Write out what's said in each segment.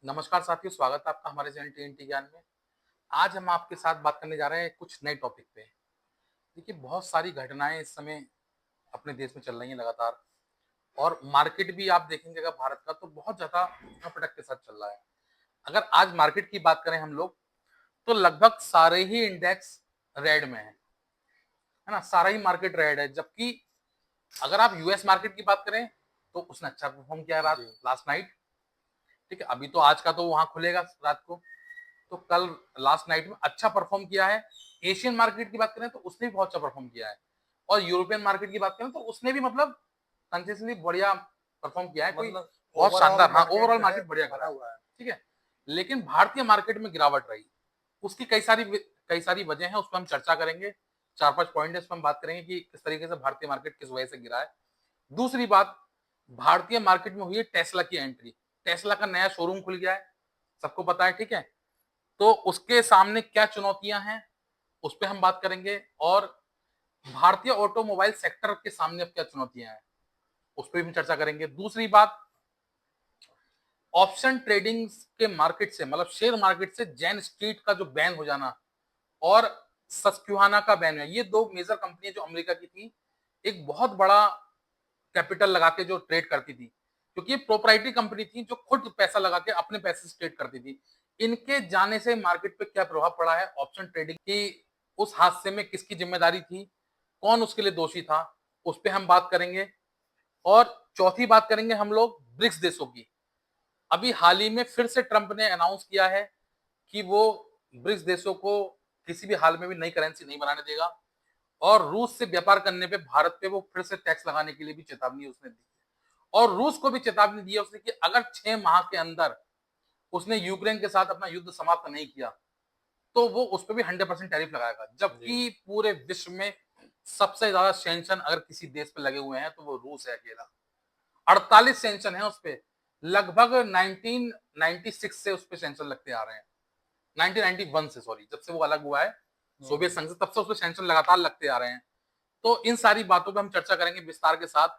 नमस्कार साथियों, स्वागत है आपका हमारे चैनल टीएनटी ज्ञान में। आज हम आपके साथ बात करने जा रहे हैं कुछ नए टॉपिक पे। देखिए, बहुत सारी घटनाएँ इस समय अपने देश में चल रही हैं लगातार और मार्केट भी आप देखेंगे अगर भारत का तो बहुत ज़्यादा उठक-पटक के साथ चल रहा है। अगर आज मार्केट की बात करें हम लोग, तो लगभग सारे ही इंडेक्स रेड में हैं, है ना? सारा ही मार्केट रेड है, जबकि अगर आप यूएस मार्केट की बात करें, तो उसने अच्छा परफ़ॉर्म किया रात जी, लास्ट नाइट, ठीक है? अभी तो आज का तो वहाँ खुलेगा रात को। तो कल लास्ट नाइट में अच्छा परफॉर्म किया है। एशियन मार्केट की बात करें तो उसने भी बहुत अच्छा परफॉर्म किया है और यूरोपियन मार्केट की बात करें तो उसने भी मतलब कंसिस्टेंटली बढ़िया परफॉर्म किया है। कोई मतलब बहुत ओवरऑल शानदार, हाँ, मार्केट ओवरऑल जो है मार्केट बढ़िया भरा करा है, हुआ है। ठीक है। लेकिन भारतीय मार्केट में गिरावट रही, उसकी कई सारी वजह है, उस पर हम चर्चा करेंगे। 4-5 पॉइंट है, इस पर हम बात करेंगे कि किस तरीके से भारतीय मार्केट किस वजह से गिरा है। दूसरी बात, भारतीय मार्केट में हुई है टेस्ला की एंट्री। टेस्ला का नया शोरूम खुल गया है, सबको पता है, ठीक है। तो उसके सामने क्या चुनौतियां हैं, उस पे हम बात करेंगे और भारतीय ऑटोमोबाइल सेक्टर के सामने अब क्या चुनौतियां हैं, उस पे भी हम चर्चा करेंगे। दूसरी बात, ऑप्शन ट्रेडिंग के मार्केट से मतलब शेयर मार्केट से जैन स्ट्रीट का जो बैन हो जाना और सस्क्वाना का बैन है, ये दो मेजर कंपनियां जो अमेरिका की थी, एक बहुत बड़ा कैपिटल लगा के जो ट्रेड करती थी, क्योंकि ये प्रोप्राइटरी कंपनी थी जो खुद पैसा लगा के अपने पैसे से ट्रेड करती थी। इनके जाने से मार्केट पे क्या प्रभाव पड़ा है ऑप्शन ट्रेडिंग की, उस हादसे में किसकी जिम्मेदारी थी, कौन उसके लिए दोषी था, उस पे हम बात करेंगे। और चौथी बात करेंगे हम लोग ब्रिक्स देशों की। अभी हाल ही में फिर से ट्रंप ने अनाउंस किया है कि वो ब्रिक्स देशों को किसी भी हाल में भी नई करेंसी नहीं बनाने देगा और रूस से व्यापार करने पे भारत पे वो फिर से टैक्स लगाने के लिए भी चेतावनी उसने दी है और रूस को भी चेतावनी दी है उसने कि अगर 6 माह के अंदर उसने यूक्रेन के साथ अपना युद्ध समाप्त नहीं किया तो वो उस पर भी 100% टैरिफ लगाएगा। जी, जबकि पूरे विश्व में सबसे ज्यादा सैंक्शन अगर किसी देश पे लगे हुए हैं तो वो रूस है अकेला। 48 सैंक्शन है उस पे, लगभग 1996 से उस पे सैंक्शन लगते आ रहे हैं। 1991 से, सॉरी, जब से वो अलग हुआ है सोवियत हुँ। संघ से, तब से उस पे सैंक्शन लगातार लगते आ रहे हैं। तो इन सारी बातों पे हम चर्चा करेंगे विस्तार के साथ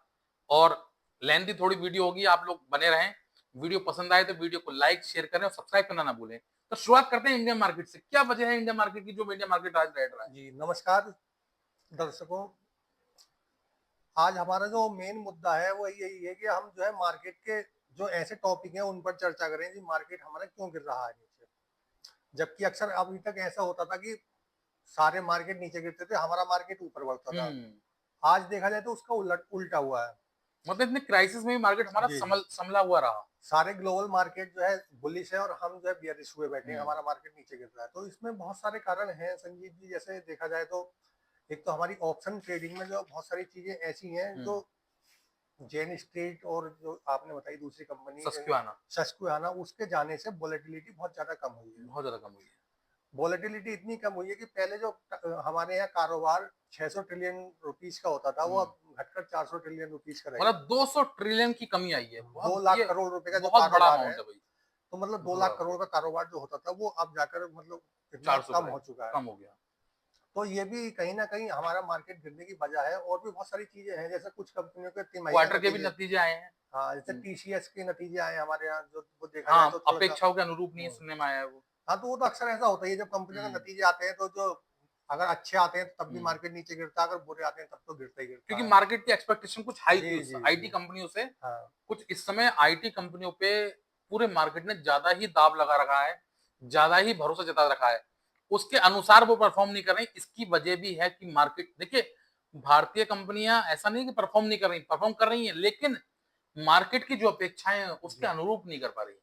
और लेंथी थोड़ी वीडियो होगी, आप लोग बने रहें। वीडियो पसंद आए तो वीडियो को लाइक शेयर करें और सब्सक्राइब करना ना भूलें। तो शुरुआत करते हैं इंडियन मार्केट से। क्या वजह है इंडियन मार्केट की जो इंडियन मार्केट आज रेड रहा है? जी, नमस्कार दर्शकों। आज हमारा जो मेन मुद्दा है वो यही है कि हम जो है मार्केट के जो ऐसे टॉपिक हैं उन पर चर्चा करें कि मार्केट हमारा क्यों गिर रहा है नीचे। जबकि अक्सर अभी तक ऐसा होता था कि सारे मार्केट नीचे गिरते थे, हमारा मार्केट ऊपर बढ़ता था। हम्म। आज देखा जाए तो उसका उल्टा हुआ है। मतलब इतने क्राइसिस में भी मार्केट हमारा जी, जी। संभला हुआ रहा। सारे ग्लोबल मार्केट जो है बुलिश है और हम जो है बियरिश हुए बैठे हैं, हम्म। हमारा मार्केट नीचे गिर रहा है। तो इसमें बहुत सारे कारण हैं संजीव जी, जैसे देखा जाए तो एक तो हमारी ऑप्शन ट्रेडिंग में जो बहुत सारी चीजें ऐसी हैं जो हम्म। जेन स्ट्रीट और जो आपने बताई दूसरी कंपनी सस्क्वाना सस्क्वाना, उसके जाने से वोलेटिलिटी बहुत ज्यादा कम हुई है। बहुत ज्यादा कम हुई है। वोलेटिलिटी इतनी कम हुई है कि पहले जो हमारे यहाँ कारोबार 600 ट्रिलियन रुपीस का होता था वो हम्म। अब घटकर 400 ट्रिलियन रुपीस का रह गया। मतलब 200 ट्रिलियन की कमी आई है, दो बहुत लाख ये करोड़ रुपए का जो बहुत बड़ा कारोबार है, अमाउंट है भाई। तो मतलब दो बहुत लाख बड़ा, करोड़ का कारोबार जो होता था वो अब जाकर मतलब इतना 400 कम पे हो चुका है। कम हो गया। तो ये भी कहीं ना कहीं हमारा मार्केट गिरने की वजह है। और भी बहुत सारी चीजें हैं, जैसे कुछ कंपनियों के तिमाही क्वार्टर के भी नतीजे। नतीजे आए हैं। हाँ, जैसे हम्म। टीसीएस के नतीजे आए हमारे यहाँ, जो वो देखा जाए तो हाँ, थोड़ा सा। अपेक्षाओं के अनुरूप नहीं हम्म। सुनने में आया है वो। हाँ, तो वो तो अक्सर ऐसा होता ही है, जब कंपनियों के हम्म। नतीजे आते हैं तो जो अगर अच्छे आते हैं तो तब भी हम्म। मार्केट नीचे गिरता है, अगर बुरे आते हैं तब तो गिरता ही क्योंकि गिरता है। मार्केट की एक्सपेक्टेशन कुछ हाई थी जी, उस जी, आईटी जी। कंपनियों से। हाँ। कुछ इस समय आईटी कंपनियों पे पूरे मार्केट ने ज्यादा ही दाब लगा रखा है, ज्यादा ही भरोसा जता रखा है। उसके अनुसार वो परफॉर्म नहीं कर रही। इसकी वजह भी है कि मार्केट, देखिए, भारतीय कंपनियां ऐसा नहीं कि परफॉर्म नहीं कर रही, परफॉर्म कर रही हैं, लेकिन मार्केट की जो अपेक्षाएं हैं उसके जी। अनुरूप नहीं कर पा रही।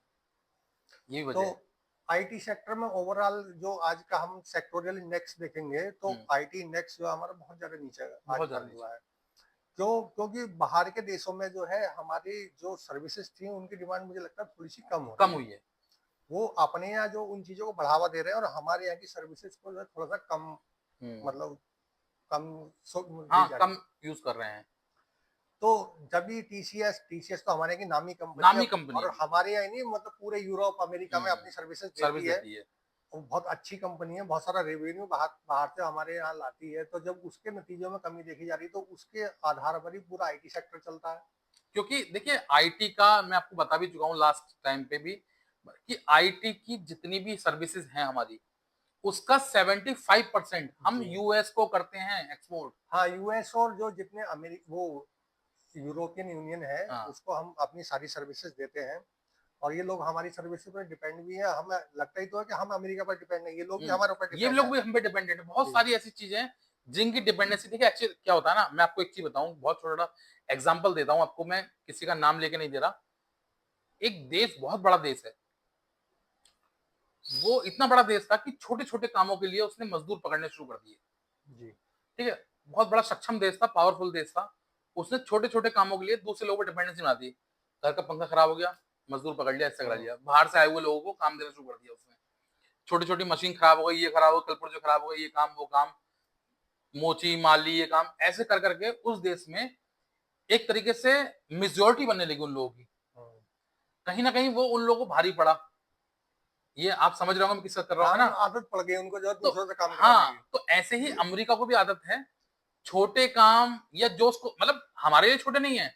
यही तो वजह है। आईटी सेक्टर में ओवरऑल जो आज का हम सेक्टोरियल इंडेक्स देखेंगे तो हम्म। आईटी इंडेक्स जो हमारा बहुत ज्यादा नीचे आज बहुत ज्यादा बंद नीचे। हुआ है। क्यों? क्योंकि बाहर के देशों में जो है हमारी जो सर्विसेज थी उनकी डिमांड मुझे लगता है थोड़ी सी कम हो कम रही है। हुई है। वो अपने यहाँ जो उन चीजों को बढ़ावा दे रहे हैं और हमारे यहाँ की सर्विसेज को जो है थोड़ा सा कम, हम्म। मतलब कम दी हाँ, जा रही कम है। यूज कर रहे हैं। तो जब भी टीसीएस टीसीएस तो हमारे यहाँ की नामी कंपनी है। नामी कंपनी है और वो। हमारे यहाँ ही नहीं, मतलब पूरे यूरोप अमेरिका में हम्म। अपनी सर्विसेज सर्विस देती है। देती है। वो बहुत अच्छी कंपनी है, बहुत सारा रेवेन्यू बाहर बाहर से हमारे यहाँ लाती है। तो जब उसके नतीजों में कमी देखी जा रही है तो उसके आधार पर ही पूरा आईटी सेक्टर चलता है। क्योंकि देखिए, आईटी का मैं आपको बता भी चुका हूँ लास्ट टाइम पे भी, कि आईटी की जितनी भी सर्विसेज हैं हमारी, उसका 75% हम जी। यूएस को करते हैं एक्सपोर्ट। हाँ, यूएस और जो जितने वो यूरोपियन यूनियन है, हाँ। उसको हम अपनी सारी सर्विसेज देते हैं और ये लोग हमारी सर्विसेज पर डिपेंड भी है। हमें लगता ही तो है कि हम अमेरिका पर डिपेंड नहीं, ये लोग भी हम्म, हमारे ऊपर ये डिपेंड लोग है। भी हम पे डिपेंडेंट है। बहुत जी। सारी ऐसी चीजें हैं जिनकी डिपेंडेंसी, देखिए एक्चुअली क्या होता है ना, मैं आपको एक चीज बताऊं, बहुत छोटा एग्जांपल देता हूं आपको, मैं किसी का नाम लेके नहीं दे रहा। एक देश, बहुत बड़ा देश है, वो इतना बड़ा देश था कि छोटे छोटे कामों के लिए उसने मजदूर पकड़ने शुरू कर दिए। जी। ठीक है, बहुत बड़ा सक्षम देश था, पावरफुल देश था। उसने छोटे छोटे कामों के लिए दूसरे लोगों पर डिपेंडेंसी बना दी। घर का पंखा खराब हो गया, मजदूर पकड़ लिया, इससे करा हाँ। लिया, बाहर से आए हुए लोगों को काम देना शुरू कर दिया उसने। छोटी छोटी मशीन खराब हो गई, ये खराब हो गई, कल पुर्जे खराब हो गई, ये काम वो काम, मोची माली ये काम, ऐसे कर करके उस देश में एक तरीके से मेजोरिटी बनने लगी उन लोगों की। हाँ। कहीं ना कहीं वो उन लोगों को भारी पड़ा। ये आप समझ रहे होंगे मैं किसका कर रहा हूँ, हाँ, है ना? मतलब आदत पड़ गई उनको जो है तो दूसरों से काम कराने हाँ, की। तो ऐसे ही अमेरिका को भी आदत है, छोटे काम या जो उसको मतलब हमारे लिए छोटे नहीं है,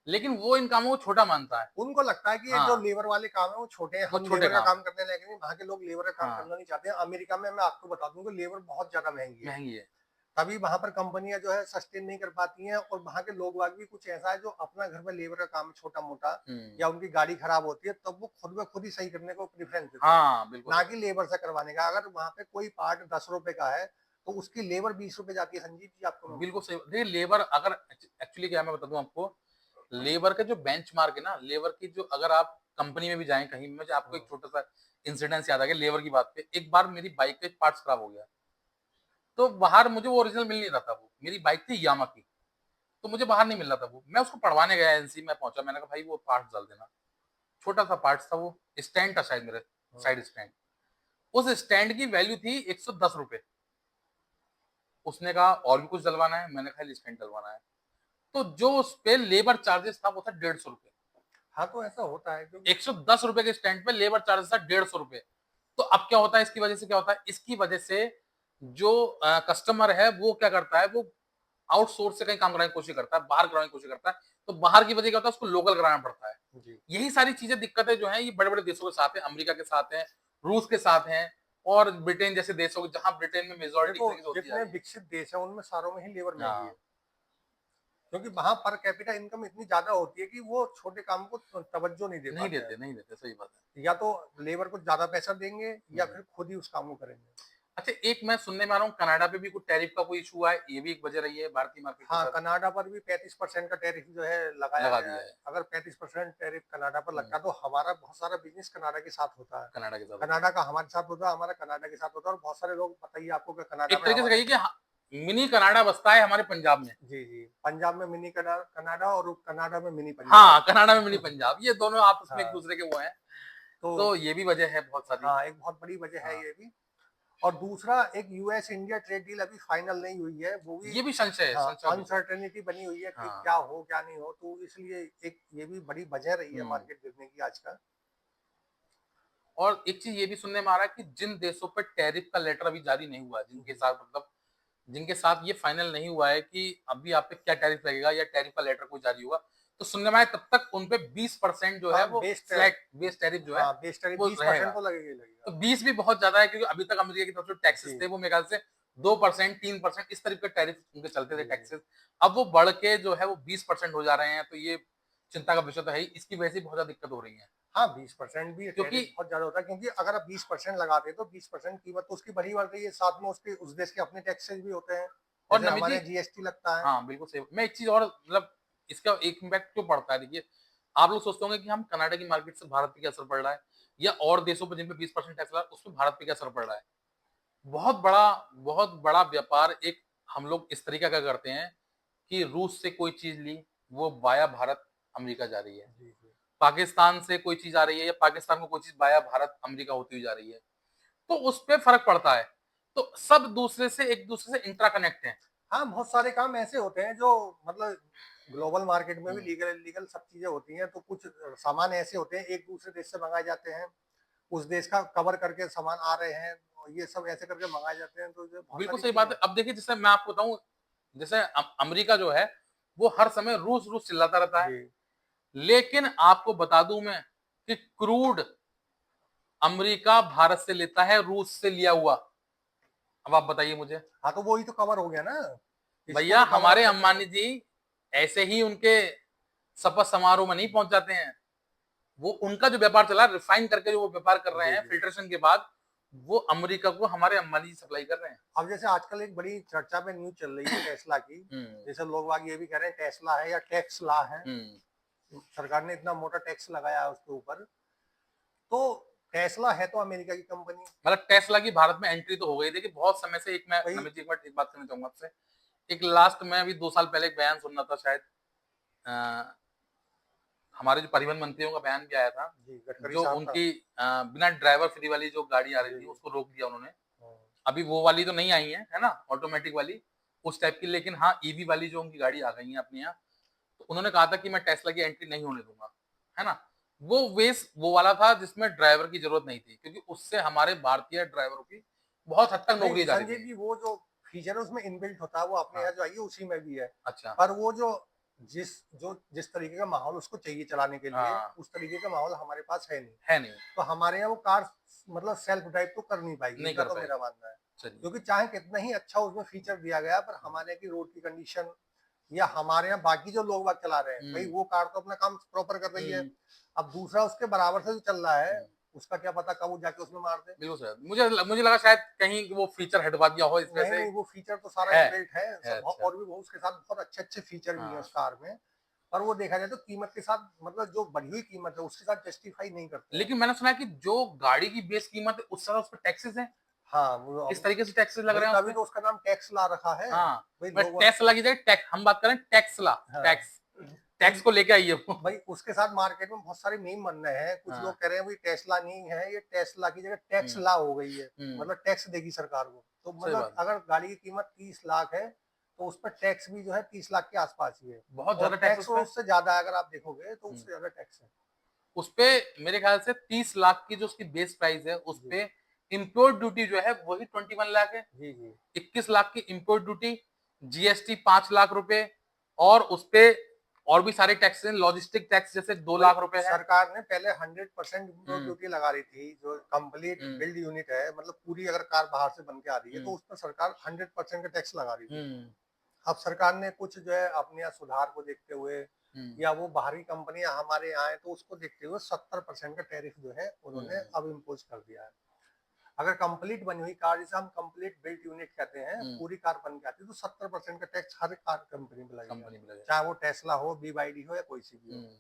लेकिन वो इन कामों को छोटा मानता है। उनको लगता है कि ये जो हाँ, लेबर वाले काम है वो छोटे हैं, वो हम छोटे लेबर का काम है। काम करने लायक नहीं। वहाँ के लोग लेबर का काम हाँ, करना नहीं चाहते हैं। अमेरिका में मैं आपको बता दूं कि लेबर बहुत ज्यादा महंगी है। महंगी है। तभी वहां पर कंपनियां जो है सस्टेन नहीं कर पाती हैं और वहां के लोग बाग भी कुछ ऐसा है जो अपना घर में लेबर का काम छोटा मोटा हम्म। या उनकी गाड़ी खराब होती है तब वो खुद ब खुद ही सही करने को प्रेफरेंस देते हैं, हाँ, बिल्कुल ना सही। कि लेबर से करवाने का। अगर वहां पे कोई पार्ट 10 रुपए का है तो उसकी लेबर 20 रुपए जाती है। संजीव जी आपको मैं बिल्कुल बताऊं। सही। देखिए लेबर अगर एक्चुअली क्या है, मैं बता दूं आपको, लेबर के जो बेंचमार्क है ना, लेबर की जो, अगर आप कंपनी में भी जाएं कहीं, मुझे आपको एक हाँ। छोटा सा इंसिडेंस याद आ गया लेबर की बात पे। एक बार मेरी बाइक के पार्ट्स खराब हो गया, तो बाहर मुझे वो ओरिजिनल मिल नहीं रहा था। वो मेरी बाइक थी यामा की, तो मुझे बाहर नहीं मिल रहा था वो। मैं उसको पढ़वाने गया, एनसी में पहुंचा, मैंने कहा भाई वो पार्ट्स डाल देना। छोटा सा पार्ट्स था वो, स्टैंड था शायद मेरे, हाँ। Side stand. उस स्टैंड की वैल्यू थी 110 रुपए। उसने कहा और भी कुछ डलवाना है, मैंने कहा स्टैंड डलवाना है। तो जो उस पे लेबर चार्जेस था वो था 150 रुपए। हाँ, तो ऐसा होता है क्योंकि 110 रुपए के स्टैंड पे लेबर चार्जेस था 150 रुपए। तो अब क्या होता है, इसकी वजह से क्या होता है, इसकी वजह से जो कस्टमर है वो क्या करता है, वो आउटसोर्स से कहीं काम कराने की कोशिश करता है, बाहर कराने की कोशिश करता है। तो बाहर की वजह क्या होता है, उसको लोकल कराना पड़ता है। जी। यही सारी चीजें, दिक्कतें जो है, ये बड़े बड़े देशों के साथ है, अमेरिका के साथ है, रूस के साथ है, और ब्रिटेन जैसे देशों, जहां ब्रिटेन में मेजोरिटी देखो, इस तरीके से होती जा जितने रही है। विकसित देश हैं उनमें सारों में ही लेबर महंगी है हाँ, क्योंकि वहां पर कैपिटा इनकम इतनी ज्यादा होती है कि वो छोटे काम को तवज्जो नहीं दे नहीं पाते हैं। देते, नहीं देते, सही बात है। या तो लेबर को ज्यादा पैसा देंगे या हम्म। फिर खुद ही उस काम को करेंगे। अच्छा, एक मैं सुनने में आ रहा हूँ कनाडा पे भी कुछ टैरिफ का कोई इशू हुआ है, ये भी एक वजह रही है भारतीय मार्केट के हाँ, साथ। कनाडा पर भी 35% का टैरिफ जो है लगाया लगा गया दिया है। है। अगर 35% टैरिफ कनाडा पर हम्म, लगता है तो हमारा बहुत सारा बिजनेस कनाडा के साथ होता है। कनाडा के साथ होता है। कनाडा का हमारे साथ होता है, हमारा कनाडा के साथ होता है और बहुत सारे लोग बताइए आपको कि कनाडा एक में तरीके से हमारे। कहिए कि मिनी कनाडा बसता है हमारे पंजाब में। जी, जी। पंजाब में मिनी कनाडा और कनाडा में मिनी पंजाब। हाँ, कनाडा में मिनी पंजाब, ये दोनों आपस में एक हाँ, दूसरे के वो हैं। तो तो ये भी वजह है बहुत सारी। हाँ, एक बहुत बड़ी वजह है हाँ, ये भी। और दूसरा, एक यूएस इंडिया ट्रेड डील अभी फाइनल नहीं हुई है, वो भी ये भी संशय है, हाँ, संशय विषय। अनसर्टेनिटी बनी हुई है कि हाँ। क्या हो क्या नहीं हो, तो इसलिए एक ये भी बड़ी वजह रही है हम्म। मार्केट गिरने की आज का। और एक चीज ये भी सुनने में आ रहा है कि जिन देशों पर टैरिफ का लेटर अभी जारी नहीं हुआ है, जिनके साथ मतलब जिनके साथ ये फाइनल नहीं हुआ है कि अभी आप पे क्या टैरिफ लगेगा या टैरिफ का लेटर कोई जारी होगा, तो सुनने में आया तब तक उन पे 20% जो है हाँ, वो फ्लैट बेस टैरिफ जो है हाँ, बेस टैरिफ वो 20% रहेगा। तो लगेगा ही तो लगेगा। 20 भी बहुत ज्यादा है, क्योंकि अभी तक अमेरिका की तरफ से टैक्सेस जी, थे वो मेरे ख्याल से 2%, 3% इस तरीके के टैरिफ उनके चलते थे जी, जी। टैक्सेस। अब वो बढ़ के जो है वो 20% हो जा रहे हैं, तो ये चिंता का विषय तो है ही। इसकी वजह से बहुत ज्यादा दिक्कत हो रही है, हाँ, 20% भी क्योंकि टैरिफ बहुत ज्यादा होता है क्योंकि अगर आप 20% लगाते हैं तो 20% कीमत तो उसकी बढ़ी बढ़ रही है, साथ में उसके उस देश के अपने टैक्सेस भी होते हैं। और जैसे नमित जी, हमारे जीएसटी लगता है। हाँ बिल्कुल सही। मैं एक चीज और मतलब, इसका एक इम्पैक्ट क्यों पड़ता है, देखिए आप लोग सोचते होंगे कि हम कनाडा की मार्केट से भारत पे क्या असर पड़ रहा है, या और देशों पर जिन पे 20% टैक्स लगा उस पर भारत पे क्या असर पड़ रहा है। बहुत बड़ा व्यापार एक हम लोग इस तरीके का करते हैं कि रूस से कोई चीज ली, वो बाया भारत अमेरिका जा रही है। जी, जी। पाकिस्तान से कोई चीज आ रही है, या पाकिस्तान को कोई चीज बाया भारत अमेरिका होती हुई जा रही है, तो उस पर फर्क पड़ता है। तो सब दूसरे से, एक दूसरे से इंट्रा कनेक्ट है। हाँ, बहुत सारे काम ऐसे होते हैं जो मतलब ग्लोबल मार्केट में भी हम्म। लीगल इलीगल सब चीजें होती हैं, तो कुछ सामान ऐसे होते हैं एक दूसरे देश से मंगाए जाते हैं, उस देश का कवर करके सामान आ रहे हैं, और ये सब ऐसे करके मंगाए जाते हैं, तो ये बहुत बिल्कुल सारी सही चीजें बात है। हैं। अब देखिए, जैसे मैं आपको बताऊं, जैसे अमेरिका जो है वो हर समय रूस रूस चिल्लाता रहता है, जी। लेकिन आपको बता दूं मैं कि क्रूड अमेरिका भारत से लेता है रूस से लिया हुआ। अब आप बताइए मुझे। हाँ तो वही तो कवर हो गया ना, इसको भैया तो कवर अप हमारे करके अंबानी जी ऐसे ही उनके शपथ समारोह में नहीं पहुंच जाते हैं। वो उनका जो व्यापार चला रिफाइन करके जो वो व्यापार कर रहे जी हैं जी। फिल्ट्रेशन के बाद, वो अमेरिका को हमारे अंबानी जी सप्लाई कर रहे हैं। अब जैसे आजकल एक बड़ी चर्चा में न्यूज चल रही है टेस्ला की, हम्म। जैसे लोग बाग ये भी कह रहे हैं टेस्ला है या टेक्सला है, हम्म। सरकार ने इतना मोटा टैक्स लगाया है उसके ऊपर। तो टेस्ला है तो अमेरिका की कंपनी। मतलब टेस्ला की भारत में एंट्री तो हो गई। देखिए बहुत समय से एक, मैं भाई नमित जी एक बात करना चाहूंगा आपसे। एक लास्ट में अभी 2 साल पहले एक बयान सुनना था शायद, अ, हमारे जो परिवहन मंत्रियों का बयान भी आया था, जी गडकरी जो साहब का। उनकी बिना ड्राइवर फ्री वाली जो गाड़ी आ रही जी थी जी। उसको रोक दिया उन्होंने। हाँ। अभी वो वाली तो नहीं आई है ना, ऑटोमेटिक वाली उस टाइप की, लेकिन हाँ ईवी वाली जो उनकी गाड़ी आ गई है अपने यहाँ। तो उन्होंने कहा था कि मैं टेस्ला की एंट्री नहीं होने दूंगा, है ना। वो वेस वो वाला था जिसमें ड्राइवर की जरूरत नहीं थी, क्योंकि उससे हमारे भारतीय ड्राइवरों की बहुत हद तक नहीं नौकरी जा रही संजय थी। जी, वो जो फीचर है उसमें इनबिल्ट होता है वो अपने हाँ। यहाँ जो आई है उसी में भी है। अच्छा। पर वो जिस तरीके का माहौल उसको चाहिए चलाने के लिए, हाँ। उस तरीके का माहौल हमारे पास है नहीं। है नहीं। तो हमारे यहाँ वो कार मतलब सेल्फ ड्राइव तो कर नहीं पाएगी, नहीं इतना कर तो मेरा पाएगी। मानना है। चलिए। क्योंकि चाहे कितना ही अच्छा उसमें फीचर दिया गया, पर हमारे यहाँ की रोड की कंडीशन या हमारे यहाँ बाकी जो लोग बाग चला रहे हैं, भाई हम्म। वो कार तो अपना काम प्रॉपर कर रही है। हम्म। अब दूसरा उसके बराबर से जो चल रहा है, हम्म। उसका क्या पता कब वो जाके उसमें मार दे। बिल्कुल सर, मुझे लगा शायद कहीं वो फीचर हटवा दिया हो इस वजह नहीं से। नहीं, वो फीचर तो सारा है इनबिल्ट है सब, अच्छा। और भी बहुत उसके साथ बहुत अच्छे अच्छे फीचर भी हैं हाँ। उस कार में। पर वो देखा जाए तो कीमत के साथ, मतलब जो बढ़ी हुई कीमत है उसके साथ जस्टिफाई नहीं करते हैं। लेकिन मैंने सुना है कि जो गाड़ी की बेस कीमत है उस तरह उस पर टैक्सेस है। हाँ वो किस अब तरीके से टैक्सेस लग भाई रहे हैं उस तभी पे। तो उसका नाम टैक्स ला रखा है। हाँ। भाई मैं लोग, टेस्ला की जगह टैक्स, हम बात करें टैक्सला, हाँ टैक्स, भाई टैक्स को लेके आइए वो। भाई उसके साथ मार्केट में बहुत सारे मीम बन रहे हैं। कुछ हाँ। लोग कह रहे हैं भाई टेस्ला नहीं है, ये टेस्ला की जगह टैक्स हम्म। ला हो गई है। हम्म। मतलब टैक्स देगी सरकार को। तो सही मतलब बात। अगर गाड़ी की कीमत 30 लाख है, तो उस पर टैक्स भी जो है 30 लाख के आसपास ही है। बहुत ज्यादा और टैक्स टैक्स उस पे। उससे ज्यादा है, अगर आप देखोगे तो हम्म। उससे ज्यादा टैक्स है। उस पे मेरे ख्याल से 30 लाख की जो उसकी बेस प्राइस है उस जी पे इम्पोर्ट ड्यूटी जो है वही 21 लाख है। जी जी। 21 लाख की इम्पोर्ट ड्यूटी, जीएसटी 5 लाख रुपए, और उस पे और भी सारे टैक्स हैं, लॉजिस्टिक टैक्स जैसे दो भाई लाख रुपए है। सरकार ने पहले 100% इम्पोर्ट हम्म। ड्यूटी लगा रही थी, जो कंप्लीट हम्म। बिल्ड यूनिट है, मतलब पूरी अगर कार बाहर से बन के आ रही है तो हम्म। उस पर सरकार 100% का टैक्स लगा रही थी। हम्म। अब सरकार ने कुछ जो है अपने यहाँ सुधार को देखते हुए, हम्म। या वो बाहरी कंपनियां हमारे यहाँ आए तो उसको देखते हुए 70% का टैरिफ जो है उन्होंने हम्म। अब इम्पोज कर दिया है। अगर कंप्लीट बनी हुई कार, जिसे हम कंप्लीट बिल्ट यूनिट कहते हैं, हम्म। पूरी कार बन के आती है, तो 70% का टैक्स हर कार कंपनी में लगेगा। कंपनी में लगे। चाहे वो टेस्ला हो, BYD हो, या कोई सी भी हो। हम्म।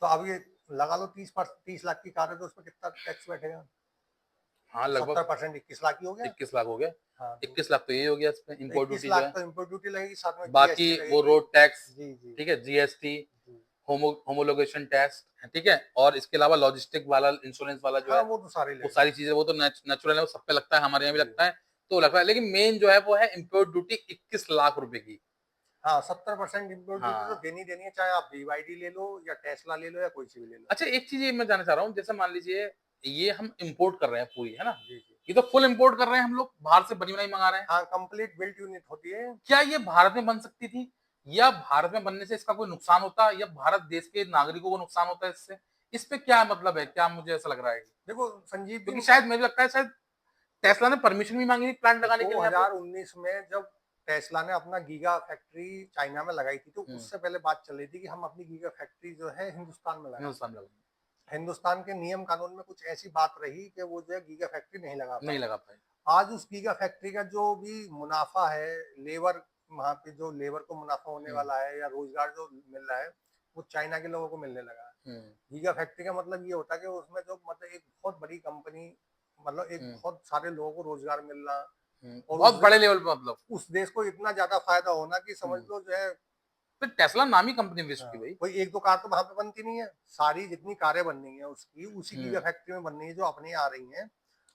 तो अब ये लगा लो 30 लाख की कार है तो उसमें कितना टैक्स बैठेगा। हाँ लगभग 70% 21 लाख ही हो गया। 21 लाख हो गया। हाँ तो 21 लाख तो ये हो गया, इसमें इम्पोर्ट इक्कीस ड्यूटी जो लाख है। तो इम्पोर्ट ड्यूटी लगेगी, साथ में बाकी GST वो लगेगी। रोड टैक्स, जी जी ठीक है, जीएसटी, जी। होमोलोगेशन टैक्स, ठीक है, और इसके अलावा लॉजिस्टिक वाला, इंश्योरेंस वाला जो हाँ है, वो तो सारे वो लगेंगे। सारी चीजें, वो तो नेचुरल है, वो सब पे लगता है, हमारे यहाँ भी जी। लगता है। तो लगता है, लेकिन मेन जो है वो है इम्पोर्ट ड्यूटी 21 लाख रुपए की। हाँ 70% इम्पोर्ट ड्यूटी तो हाँ। देनी देनी है, चाहे आप BYD ले लो या टेस्ला ले लो या कोई सी भी ले लो। अच्छा एक चीज ये मैं जानना चाह रहा हूँ, जैसे मान लीजिए ये हम इम्पोर्ट कर रहे हैं पूरी, है ना, जी जी। ये तो फुल इम्पोर्ट कर रहे हैं हम लोग, बाहर से बनी बनाई मंगा रहे हैं। हाँ कंप्लीट बिल्ट यूनिट होती है। क्या ये भारत में बन सकती थी, या भारत में बनने से इसका कोई नुकसान होता, या भारत देश के नागरिकों को नुकसान होता है इससे, इस पे क्या मतलब है, क्या मुझे ऐसा लग रहा है देखो संजीव क्योंकि जी, शायद मुझे लगता है शायद टेस्ला ने परमिशन भी मांगी थी प्लांट लगाने के लिए यहाँ पे। 2019 में जब टेस्ला ने अपना गीगा फैक्ट्री चाइना में लगाई थी, तो उससे पहले बात चल रही थी कि हम अपनी गीगा फैक्ट्री जो है हिंदुस्तान में लगाएंगे। हिंदुस्तान में लगा, हिंदुस्तान के नियम कानून में कुछ ऐसी बात रही कि वो जो है गीगा फैक्ट्री नहीं लगा नहीं पाए। लगा पाए। आज उस गीगा फैक्ट्री का जो भी मुनाफा है, लेबर, वहां पे जो लेबर को मुनाफा होने वाला है या रोजगार जो मिल रहा है, वो चाइना के लोगों को मिलने लगा है। गीगा फैक्ट्री का मतलब ये होता है कि उसमें जो मतलब एक बहुत बड़ी कंपनी, मतलब एक बहुत सारे लोगों को रोजगार मिलना, और बहुत बड़े लेवल पे मतलब। उस देश को इतना ज्यादा फायदा होना कि समझ लो जो है। तो टेस्ला नामी कंपनी विश्व की हाँ, भाई। कोई एक दो कार तो वहां पे बनती नहीं है, सारी जितनी कारें बन रही है उसकी उसी गीगा हम्म। फैक्ट्री में बन रही है। जो अपने यहाँ आ रही हैं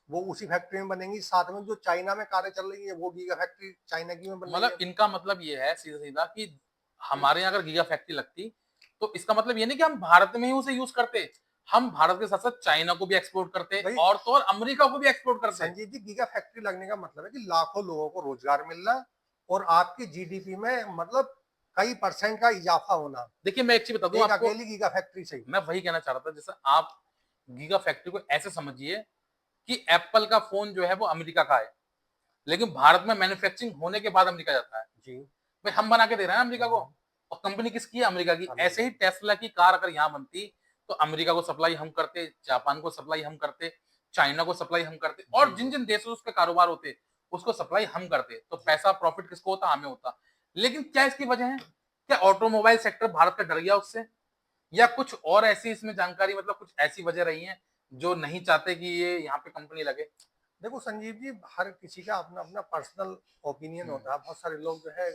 वो उसी फैक्ट्री में बनेंगी, साथ में जो चाइना में कारें चल रही है वो गीगा फैक्ट्री चाइना की में बन रही मतलब है। इनका मतलब ये है सीधा सीधा कि हमारे यहाँ अगर गीगा फैक्ट्री लगती, तो इसका मतलब ये नहीं कि हम भारत में ही उसे यूज करते, हम भारत के साथ साथ चाइना को भी एक्सपोर्ट करते, भाई और तो और अमेरिका को भी एक्सपोर्ट करते। संजीव जी, गीगा फैक्ट्री लगने का मतलब है कि लाखों लोगों को रोजगार मिलना, और आपकी GDP में मतलब कई % का इजाफा होना, देखिए मैं एक चीज बता दूं एक आपको, अकेली गीगा फैक्ट्री से ही। मैं वही कहना चाह रहा था, जैसे आप गीगा फैक्ट्री को ऐसे समझिए कि एप्पल का फोन जो है वो अमेरिका का है, लेकिन भारत में मैन्युफैक्चरिंग होने के बाद अमेरिका जाता है। जी। भाई हम बना के दे रहे हैं अमेरिका को, हम्म, और कंपनी किसकी है? अमेरिका की। ऐसे अमेरिका ही की। टेस्ला की कार अगर यहाँ बनती तो अमेरिका को सप्लाई हम करते, जापान को सप्लाई हम करते, चाइना को सप्लाई हम करते, जी और जिन जी जिन देशों से उसके कारोबार होते उसको सप्लाई हम करते, तो जी। पैसा प्रॉफिट किसको होता? हमें होता। लेकिन क्या इसकी वजह है? क्या ऑटोमोबाइल सेक्टर भारत का डर गया उससे, या कुछ और ऐसी इसमें जानकारी, मतलब कुछ ऐसी वजह रही है जो नहीं चाहते कि ये यहाँ पे कंपनी लगे? देखो संजीव जी, हर किसी का अपना अपना पर्सनल ओपिनियन हम्म होता है। बहुत सारे लोग जो है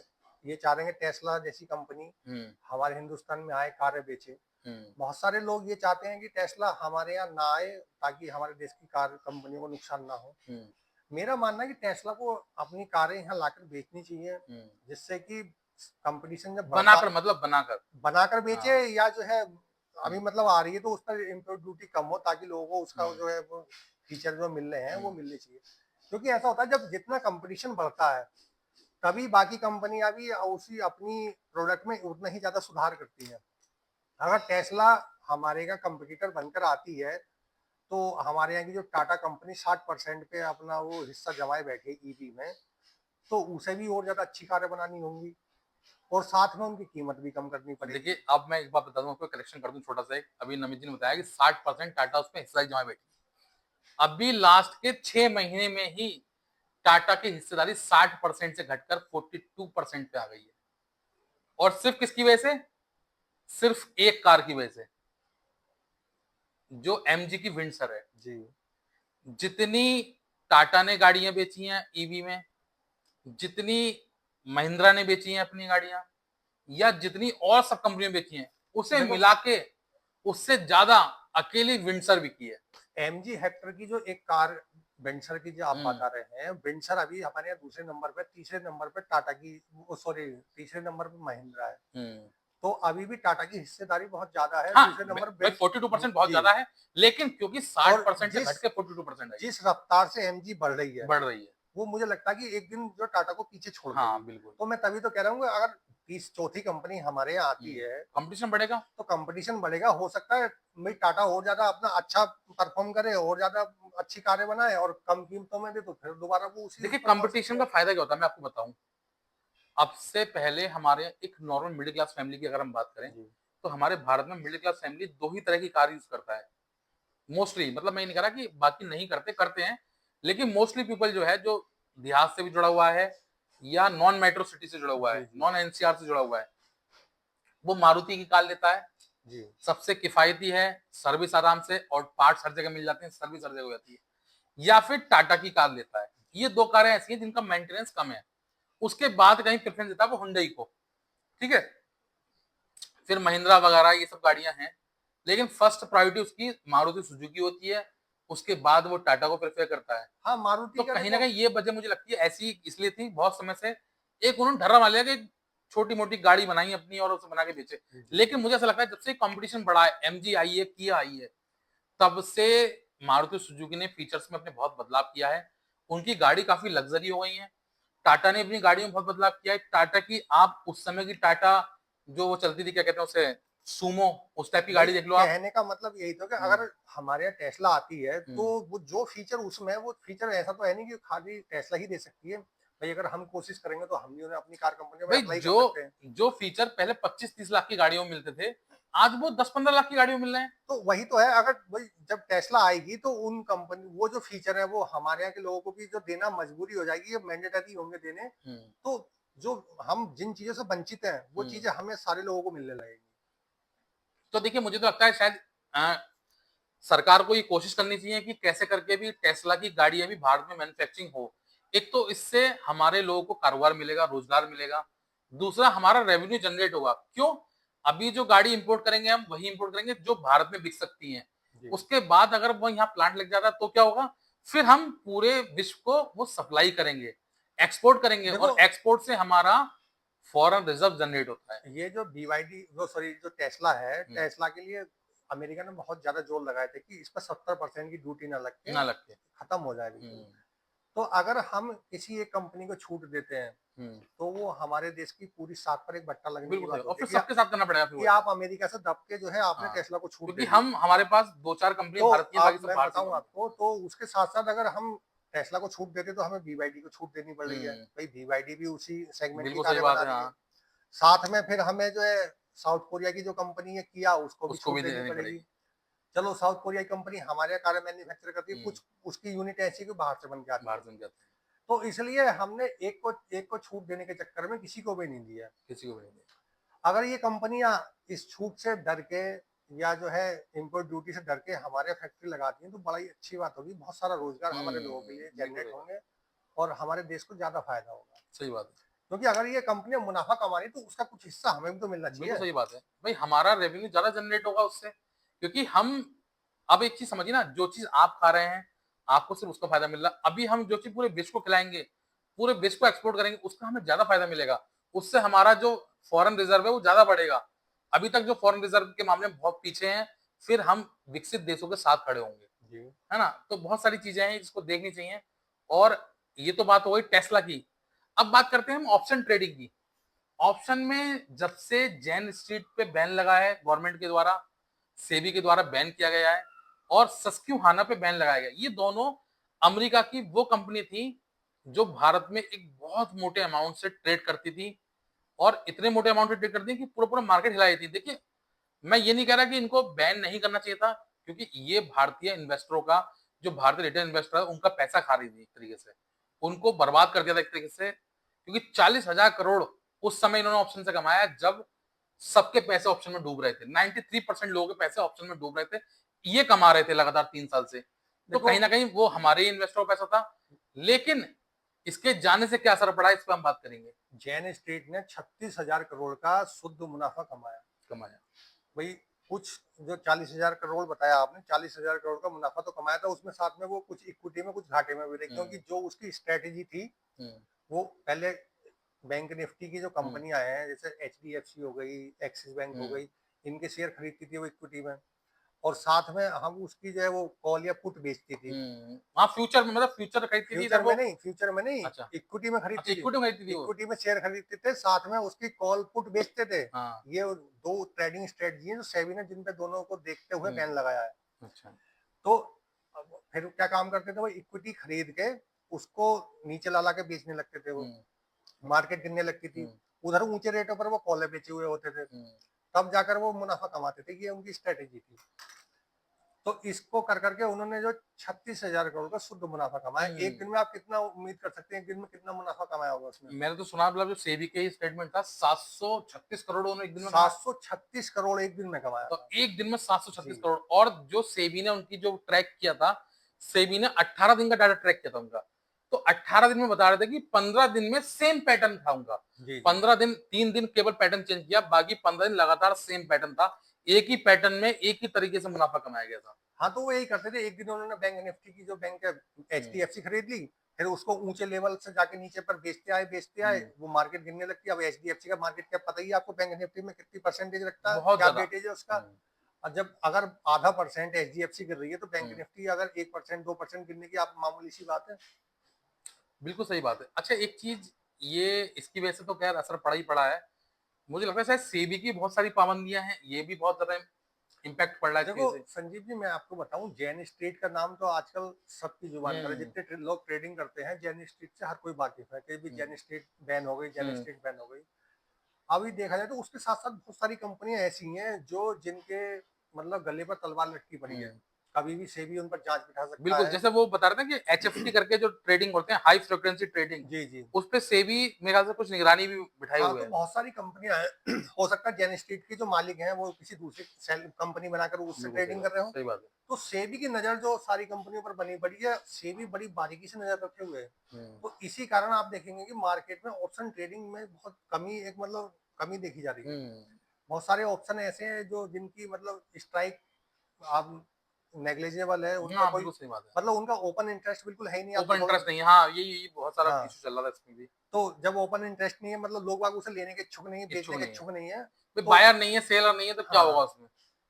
ये चाह रहे हैं टेस्ला जैसी कंपनी हम्म हमारे हिंदुस्तान में आए, कारें बेचे। हम्म बहुत सारे लोग ये चाहते हैं कि टेस्ला हमारे यहाँ ना आए, ताकि हमारे देश की कार कंपनियों को नुकसान ना हो। हम्म मेरा मानना है कि टेस्ला को अपनी कारें यहाँ लाकर बेचनी चाहिए, हम्म जिससे कि कंपटीशन जब बढ़ता, बनाकर, मतलब बनाकर। बनाकर बेचे, हाँ। या जो है अभी हम्म मतलब आ रही है तो उस पर इम्पोर्ट ड्यूटी कम हो, ताकि लोगों को उसका हम्म जो है वो फीचर जो मिल रहे हैं वो हम्म मिलने चाहिए। क्योंकि ऐसा होता है जब जितना कंपटीशन बढ़ता है, तभी बाकी कंपनियां भी उसी अपनी प्रोडक्ट में उतना ही ज्यादा सुधार करती हैं। अगर टेस्ला हमारे का कंपटीटर बनकर आती है, तो हमारे यहाँ की जो टाटा कंपनी 60% पे अपना वो हिस्सा जमाए बैठे ईवी में, तो उसे भी और ज्यादा अच्छी कारें बनानी होंगी, और साथ में उनकी कीमत भी कम करनी पड़ेगी। देखिए, अब मैं एक बात बता दूं आपको, करेक्शन कर दूं छोटा सा एक। अभी नमित जी ने बताया कि 60% टाटा उसमें हिस्सेदारी जमा बैठी। अभी लास्ट के 6 महीने में ही टाटा की हिस्सेदारी 60% से घटकर 42% पे आ गई है। और सिर्फ किसकी वजह से? सिर्फ एक कार की वजह से, जो एमजी की विंडसर है। जी जितनी टाटा ने गाड़ियां बेची हैं ईवी में, जितनी महिंद्रा ने बेची हैं अपनी गाड़ियां, या जितनी और सब कंपनियां बेची हैं, उसे देखो, मिला के उससे ज्यादा अकेली विंडसर बिकी है। एमजी हेक्टर की जो एक कार वेंचर की जो आप हम्म बता रहे हैं, वेंचर अभी हमारे यहाँ दूसरे नंबर पे, तीसरे नंबर पे टाटा की, सॉरी तीसरे नंबर पे महिंद्रा है। हम्म तो अभी भी टाटा की हिस्सेदारी बहुत ज्यादा है, हाँ दूसरे नंबर भाई, 42% बहुत जी। ज्यादा है, लेकिन क्योंकि साठ और परसेंट से घट जिस के 42% आई है, जिस रफ्तार से एमजी बढ़ रही है, बढ़ रही है। वो मुझे लगता है कि एक दिन जो टाटा को पीछे छोड़ हाँ देगी। बिल्कुल। तो मैं तभी तो कह रहा हूँ कि अगर तीस चौथी कंपनी हमारे यहाँ आती है, कंपटीशन बढ़ेगा। तो कंपटीशन बढ़ेगा। हो सकता है भाई टाटा और ज्यादा अपना अच्छा परफॉर्म करे, और ज्यादा अच्छी कारें बनाए और कम कीमतों में दे, तो फिर दोबारा वो उसी उस देखिए, पर दौड़ सकते कंपटीशन का हैं। फायदा क्या होता है मैं आपको बताऊं। अब से पहले हमारे एक नॉर्मल मिडिल क्लास फैमिली की अगर हम बात करें, जी तो हमारे भारत में मिडिल क्लास फैमिली दो ही तरह की कार यूज करता है मोस्टली। मतलब मैं ये नहीं कह रहा कि बाकी नहीं करते, करते हैं, लेकिन मोस्टली पीपल जो है, जो देहात से भी जुड़ा हुआ है या नॉन मेट्रो सिटी से जुड़ा हुआ जी है, जी नॉन एनसीआर से जुड़ा हुआ है, वो मारुति की कार लेता है। जी सबसे किफायती है, सर्विस आराम से, और पार्ट्स हर जगह मिल जाते हैं, सर्विस हर जगह हो जाती है। या फिर टाटा की कार लेता है। ये दो कारें ऐसी हैं जिनका मेंटेनेंस कम है। उसके बाद कहीं प्रेफरेंस देता है वो हुंडई को। ठीक है, फिर महिंद्रा वगैरह ये सब गाड़ियां हैं, लेकिन फर्स्ट प्रायोरिटी उसकी मारुति सुजुकी होती है। उसके बाद वो टाटा को प्रेफर करता है। हाँ, मारुति तो का कहीं ना देखो। कहीं ये वजह मुझे लगती है ऐसी इसलिए थी बहुत समय से। एक उन्होंने ढर्रा मार लिया कि छोटी मोटी गाड़ी बनाई अपनी और उसे बना के बेचे। जी जी लेकिन मुझे ऐसा लगता है जब से कंपटीशन बढ़ा है, एमजी आई है, किया आई है, तब से मारुति सुजुकी ने फीचर्स में अपने बहुत बदलाव किया है। उनकी गाड़ी काफी लग्जरी हो गई है। टाटा ने अपनी गाड़ियों में बहुत बदलाव किया है। टाटा की आप उस समय की टाटा जो वो चलती थी, क्या कहते हैं उसे, सुमो, उस टाइप की भाई गाड़ी देख लो आप। कहने का मतलब यही तो कि हम्म अगर हमारे यहाँ टेस्ला आती है, तो हम्म वो जो फीचर उसमें है, वो फीचर ऐसा तो है नहीं कि खाली टेस्ला ही दे सकती है। भाई अगर हम कोशिश करेंगे तो हम भी उन्हें अपनी कार कंपनियों में भाई, अप्लाई कर जो सकते हैं। जो फीचर पहले 25-30 लाख की गाड़ियों में मिलते थे, आज वो 10-15 लाख की गाड़ियों में मिल रहे हैं। तो वही तो है, अगर भाई जब टेस्ला आएगी तो उन कंपनी वो जो फीचर है वो हमारे यहाँ के लोगों को भी जो देना मजबूरी हो जाएगी, ये मैंडेटरी होंगे देने। हम्म तो जो हम जिन चीजों से वंचित हैं, वो हम्म चीजें हमें सारे लोगों को मिलने लगेगी। तो देखिए, मुझे तो लगता है शायद सरकार को ये कोशिश करनी चाहिए कि कैसे करके भी टेस्ला की गाड़ियां भी भारत में मैन्युफैक्चरिंग हो। एक तो इससे हमारे लोगों को कारोबार मिलेगा, रोजगार मिलेगा। दूसरा, हमारा रेवेन्यू जनरेट होगा। क्यों? अभी जो गाड़ी इंपोर्ट करेंगे हम, वही इंपोर्ट करेंगे जो भारत में बिक सकती हैं। जी उसके बाद अगर वो यहाँ प्लांट लग जाता है तो क्या होगा? फिर हम पूरे विश्व को वो सप्लाई करेंगे, एक्सपोर्ट करेंगे, देखो, और एक्सपोर्ट से हमारा फॉरेन रिजर्व जनरेट होता है। ये जो बीवाईडी वो सॉरी जो टेस्ला है, हम्म, टेस्ला के लिए अमेरिका ने बहुत ज्यादा जोर लगाए थे कि इस पर 70% की ड्यूटी ना लग के ना लगते। खत्म हो जाए बिल्कुल। तो अगर हम किसी एक कंपनी को छूट देते हैं, तो वो हमारे देश की पूरी साख पर एक बट्टा लगने की बिल्कुल सही बात और होती फिर है सबके साथ करना पड़ेगा फिर कि वो ऐसा। आप अमेरिका से दब के जो है आपने हाँ, टेस्ला को छूट क्योंकि दे दी। हम हमारे पास 2-4 कंपनी तो भारत की है, आप बाकी सब मैं बाहर से बताऊँ कंपनी आपको, तो उसके साथ-साथ अगर हम टेस्ला को छूट देते तो हमें बीवाईडी को छूट देनी पड़ है। रही है। भई बीवाईडी भी उसी सेगमेंट की बिल्कुल सही कारें बात बना है, रही है। हाँ, साथ में फिर हमें जो है साउथ कोरिया की जो कंपनी है किया उसको भी उसको छूट भी देनी देनी पड़ेगी। पड़ेगी। चलो साउथ कोरिया की कंपनी हमारे यहाँ कारें मैन्युफैक्चर करती है, हुँ, कुछ उसकी यूनिट ऐसी है कि बाहर से बन के आती बाहर है। से उनके आते हैं, तो इसलिए हमने एक को छूट देने के चक्कर में किसी को भी नहीं दिया। किसी को भी नहीं देते। अगर ये कंपनियां इस छूट से डर के या जो है इम्पोर्ट ड्यूटी से डर के हमारे फैक्ट्री लगाती हैं तो बड़ा ही अच्छी बात होगी, बहुत सारा रोजगार हमारे लोगों के लिए बिल्कुल जनरेट सही बात, होंगे और हमारे देश को ज्यादा फायदा होगा। सही बात है। क्योंकि अगर ये कंपनियां मुनाफा कमा रही तो उसका कुछ हिस्सा हमें भी तो मिलना बिल्कुल चाहिए। सही बात है। भाई हमारा रेवेन्यू ज़्यादा जनरेट होगा उससे, क्योंकि हम अब एक चीज़ समझिए ना, जो चीज़ आप खा रहे हैं, आपको सिर्फ़ उसका फ़ायदा मिल रहा है। अभी हम जो चीज़ पूरे विश्व को खिलाएँगे, पूरे विश्व को एक्सपोर्ट करेंगे, उसका हमें ज़्यादा फ़ायदा मिलेगा। उससे हमारा जो फ़ॉरेन रिज़र्व है, वो ज़्यादा बढ़ेगा। अभी तक जो फ़ॉरेन रिज़र्व के मामले में बहुत पीछे हैं, फिर हम विकसित देशों के साथ खड़े होंगे। जी। है ना? तो बहुत सारी चीज़ें हैं जिसको देखनी चाहिए और ये तो बात हो गई टेस्ला की। अब बात करते हैं हम ऑप्शन ट्रेडिंग की। ऑप्शन में जब से जैन स्ट्रीट पे बैन लगा है गवर्नमेंट के द्वारा, सेबी के द्वारा बैन किया गया है और सस्क्यूहाना पे बैन लगाया गया। ये दोनों अमेरिका की वो कंपनी थी जो भारत में एक बहुत मोटे अमाउंट से ट्रेड करती थी और इतने मोटे अमाउंट से ट्रेड करती थी कि पूरा-पूरा मार्केट हिला देती थी। देखिए, मैं ये नहीं कह रहा कि इनको बैन नहीं करना चाहिए था क्योंकि ये भारतीय इन्वेस्टरों का जो भारतीय रिटेल इन्वेस्टर है उनका पैसा खा रही थी एक तरीके से। उनको बर्बाद कर दिया था एक तरीके से क्योंकि 40,000 करोड़ उस समय इन्होंने ऑप्शन से कमाया जब सबके पैसे ऑप्शन में डूब रहे थे। 93% लोगों के पैसे ऑप्शन में डूब रहे थे। ये कमा रहे थे लगातार 3 साल से। तो देखो कहीं न कहीं वो हमारे ही इन्वेस्टरों का पैसा था। लेकिन इसके जाने से क्या असर पड़ा है इस पे हम बात करेंगे। जैन स्ट्रीट ने 36,000 करोड़ का शुद्ध मुनाफा कमाया। कमाया। भाई कुछ जो 40,000 करोड़ बताया आपने, 40,000 करोड़ का मुनाफा तो कमाया था, उसमें साथ में वो कुछ इक्विटी में कुछ घाटे में भी रहे, क्योंकि हुँ, जो उसकी स्ट्रेटेजी थी हुँ, वो पहले बैंक निफ्टी की जो हुँ, कंपनियां हैं जैसे एचडीएफसी हो गई, एक्सिस बैंक हो हुँ। गई, इनके शेयर खरीदती थी वो इक्विटी में, और साथ में हम उसकी जो है वो कॉल या पुट बेचती थी। हाँ, फ्यूचर में मतलब फ्यूचर खरीदती थी इधर वो फ्यूचर में नहीं, अच्छा, इक्विटी में अच्छा खरीदती थी। इक्विटी में खरीदती थी वो? इक्विटी में शेयर खरीदते थे, साथ में उसकी कॉल पुट बेचते थे। हाँ, ये दो ट्रेडिंग स्ट्रेटजी है जो सेबी ने जिन पे दोनों को देखते हुए हुँ, बैन लगाया है। अच्छा, तो अब फिर क्या काम करते थे, वो इक्विटी खरीद के उसको नीचे ला ला के बेचने लगते थे वो, हुँ, मार्केट गिरने लगती थी, हुँ, उधर ऊंचे रेटों पर वो कॉलें बेचे हुए होते थे, हुँ, तब जाकर वो मुनाफा कमाते थे। ये उनकी स्ट्रेटेजी थी। तो इसको कर करके उन्होंने जो 36,000 करोड़ का शुद्ध मुनाफा कमाया, एक दिन हुँ। में आप कितना उम्मीद कर सकते हैं, एक दिन में कितना मुनाफा कमाया होगा उसने? मैंने तो सुना मतलब जो सेबी के ही स्टेटमेंट था 736 करोड़ उन्होंने एक दिन में कमाया। 736 करोड़ एक दिन में कमाया तो था। एक दिन में 736 जी। करोड़ और जो सेबी ने उनकी जो ट्रैक किया था, सेबी ने 18 दिन का डाटा ट्रैक किया था उनका। तो 18 दिन में बता रहे थे कि 15 दिन में सेम पैटर्न था उनका। जी, जी। 15 दिन 3 दिन केवल पैटर्न चेंज किया, बाकी 15 दिन लगातार सेम पैटर्न था। एक ही पैटर्न में एक ही तरीके से मुनाफा कमाया गया था। हाँ, तो वो यही करते थे, एक दिन उन्होंने बैंक निफ्टी की जो बैंक है हुँ, एचडीएफसी खरीद ली, फिर उसको ऊंचे लेवल से जाके नीचे पर बेचते आए, हुँ, वो मार्केट गिरने लगती है। अब एचडीएफसी का मार्केट कैप पता ही है आपको, बैंक निफ्टी में कितनी परसेंटेज रखता है, बहुत क्या ज़्यादा। वेटेज है उसका। हुँ, और जब अगर आधा परसेंट एचडीएफसी गिर रही है तो बैंक हुँ। निफ्टी अगर 1% 2% गिरने की आप मामूली सी बात है। बिल्कुल सही बात है। अच्छा एक चीज़ ये इसकी वजह से तो खैर असर पड़ा ही पड़ा है। मुझे लगता है शायद सेबी की बहुत सारी पाबंदियाँ हैं, ये भी बहुत ज़्यादा इम्पैक्ट पड़ रहा है इसकी देखो वजह से। संजीव जी, मैं आपको बताऊं, जैन स्ट्रीट का नाम तो आजकल सबकी जुबान पर है, हुँ, जितने लोग ट्रेडिंग करते हैं जैन स्ट्रीट से हर कोई वाकिफ है कि भी हुँ, जैन स्ट्रीट बैन हो गई, जैन हुँ, स्ट्रीट बैन हो गई। अभी देखा जाए तो उसके साथ साथ बहुत सारी कंपनियां ऐसी हैं जो जिनके मतलब गले पर तलवार लटकी पड़ी है, हुँ। कभी भी सेबी उन पर जांच बिठा सकता बिल्कुल, है। जैसे वो बता रहे थे ना कि एचएफटी करके जो ट्रेडिंग होते हैं, हाई फ्रीक्वेंसी ट्रेडिंग, जी, जी। उसपे सेबी मेरे ख्याल से कुछ निगरानी भी बिठाए हाँ, हुए तो है। बहुत सारी कंपनियां हैं हो सकता है जैन स्ट्रीट की जो मालिक हैं वो किसी दूसरी सेल कंपनी बनाकर उससे बिल्कुल ट्रेडिंग कर रहे हो। सही बात है। तो सेबी की नज़र जो सारी कंपनियों पर बनी पड़ी है, सेबी बड़ी बारीकी से नज़र रखे हुए है। हुँ, तो इसी कारण आप देखेंगे कि मार्केट में ऑप्शन ट्रेडिंग में बहुत कमी, एक मतलब कमी देखी जा रही है। हुँ। बहुत सारे ऑप्शन ऐसे हैं जो जिनकी मतलब स्ट्राइक आप नेग्लिजिबल है, उनका हाँ, कोई बिल्कुल सही बात है। मतलब उनका ओपन इंटरेस्ट बिल्कुल है ही नहीं, आप ओपन देखोगे। इंटरेस्ट नहीं है, हाँ, यही बहुत सारा हाँ, इश्यू चल रहा था इसमें भी। तो जब ओपन इंटरेस्ट नहीं है मतलब लोग बाग उसे लेने के इच्छुक नहीं है, इच्छुक बेचने के नहीं है। इच्छुक नहीं है। भाई तो बायर नहीं है, सेलर नहीं है तो क्या होगा हाँ, उसमें?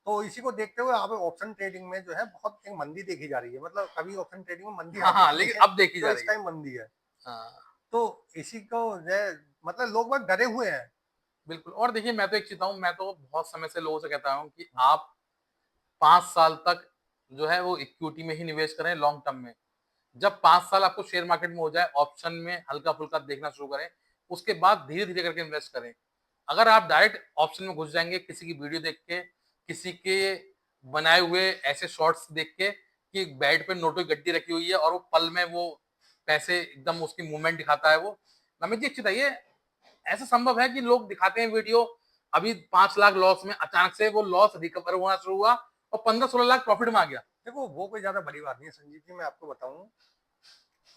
तो इसी को देखते हुए यहाँ पे ऑप्शन ट्रेडिंग में जो है बहुत एक मंदी देखी जा रही है, मतलब कभी ऑप्शन ट्रेडिंग में मंदी हाँ, आती हाँ, थी लेकिन नहीं है, अब देखी तो जा इस रही है। टाइम मंदी है। हाँ, तो इसी को जो है मतलब लोग बहुत डरे हुए हैं। बिल्कुल। और देखिए मैं तो एक चीज़ बताऊँ, मैं तो बहुत समय से लोगों से कहता हूँ कि आप 5 साल तक जो है वो इक्विटी में ही निवेश करें लॉन्ग टर्म में। जब 5 साल आपको शेयर मार्केट में हो जाए, ऑप्शन में हल्का-फुल्का देखना शुरू करें, उसके बाद धीरे-धीरे करके इन्वेस्ट करें। अगर आप डायरेक्ट ऑप्शन में घुस जाएँगे किसी की वीडियो देख के, किसी के बनाए हुए ऐसे शॉर्ट्स देख के कि बेड पे नोटों की गड्डी रखी हुई है और वो पल में वो पैसे एकदम उसकी मूवमेंट दिखाता है वो। नमित जी एक चीज़ बताइए, ऐसा संभव है कि लोग दिखाते हैं वीडियो, अभी 5 लाख लॉस में अचानक से वो लॉस रिकवर होना शुरू हुआ और 15-16 लाख प्रॉफिट में आ गया? देखो वो कोई ज्यादा बड़ी बात नहीं है संजीव जी, मैं आपको बताऊं,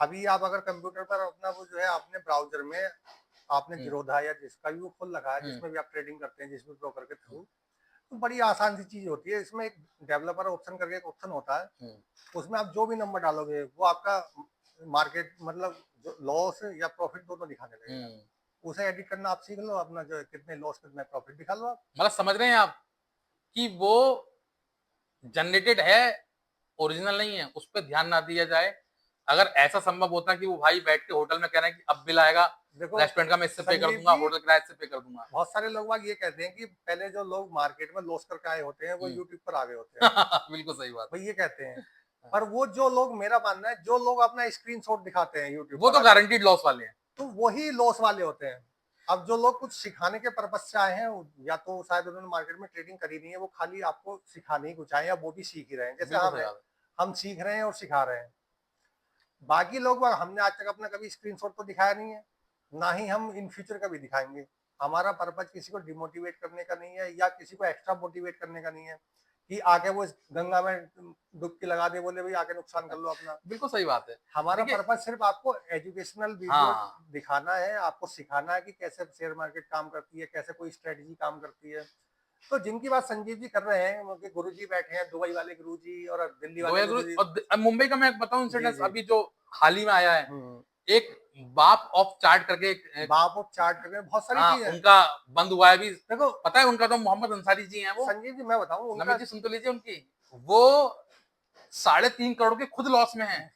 अभी आप अगर कंप्यूटर पर अपना वो जो है आपने ब्राउजर में आपने हुँ, जीरोधा या जिसका भी वो खोल रखा है, हुँ, जिसमें भी आप ट्रेडिंग करते हैं, जिसमें ब्रोकर के हुँ, थ्रू, तो बड़ी आसान सी चीज होती है। इसमें एक डेवलपर ऑप्शन करके एक ऑप्शन होता है, हुँ, उसमें आप जो भी नंबर डालोगे वो आपका मार्केट मतलब जो लॉस या प्रॉफिट दोनों दिखाने लगेगा। हुँ। उसे एडिट करना आप सीख लो, अपना जो है कितने लॉस कितने प्रॉफिट दिखा लो आप। मतलब समझ रहे हैं आप कि वो जनरेटेड है, ओरिजिनल नहीं है, उस पे ध्यान ना दिया जाए। अगर ऐसा संभव होता कि वो भाई बैठ के होटल में कह रहे हैं कि अब बिल आएगा, देखो रेस्टोरेंट का मैं इससे पे कर संजीव दूँगा, जी, होटल किराया इससे पे कर दूँगा। बहुत सारे लोग बाग ये कहते हैं कि पहले जो लोग मार्केट में लॉस करके आए होते हैं वो हुँ। यूट्यूब पर आ गए होते हैं, बिल्कुल सही बात। भाई ये कहते हैं। हाँ, पर वो जो लोग, मेरा मानना है, जो लोग अपना स्क्रीनशॉट दिखाते हैं यूट्यूब वो पर तो आके, गारंटीड लॉस वाले हैं। तो वही लॉस वाले होते हैं। अब जो लोग कुछ सिखाने के पर्पज से आए हैं, या तो शायद उन्होंने मार्केट में ट्रेडिंग करी नहीं है, वो खाली आपको सिखाने ही कुछ आए हैं, या वो भी सीख ही रहे हैं, जैसे बिल्कुल हम सही हैं, बात है। हम सीख रहे हैं और सिखा रहे हैं। बाकी लोग हमने आज तक अपना कभी स्क्रीनशॉट तो दिखाया नहीं है, ना ही हम इन फ्यूचर कभी दिखाएंगे। हमारा पर्पज किसी को डिमोटिवेट करने का नहीं है, या किसी को एक्स्ट्रा मोटिवेट करने का नहीं है कि आके वो इस गंगा में डुबकी लगा दे, बोले भाई आके नुकसान कर लो अपना। बिल्कुल सही बात है। हमारा देखिए पर्पज सिर्फ आपको एजुकेशनल वीडियो हाँ, दिखाना है, आपको सिखाना है कि कैसे शेयर मार्केट काम करती है, कैसे कोई स्ट्रेटजी काम करती है। तो जिनकी बात संजीव जी कर रहे हैं, उनके गुरुजी बैठे हैं, दुबई वाले गुरुजी और दिल्ली वाले गोया ग्रुप गुरुजी। और मुंबई का मैं बताऊँ जी इंसिडेंस जी। अभी जो हाल ही में आया है, हम्म। एक बाप ऑफ चार्ट करके एक बाप और चार्ट करके बहुत सारी हाँ, चीज है। उनका बंद हुआ है अभी। देखो पता है उनका तो मोहम्मद अंसारी जी हैं वो। संजीव जी, मैं बताऊं नमित उनका जी सुन तो लीजिए उनकी। वो 3.5 करोड़ के खुद लॉस में हैं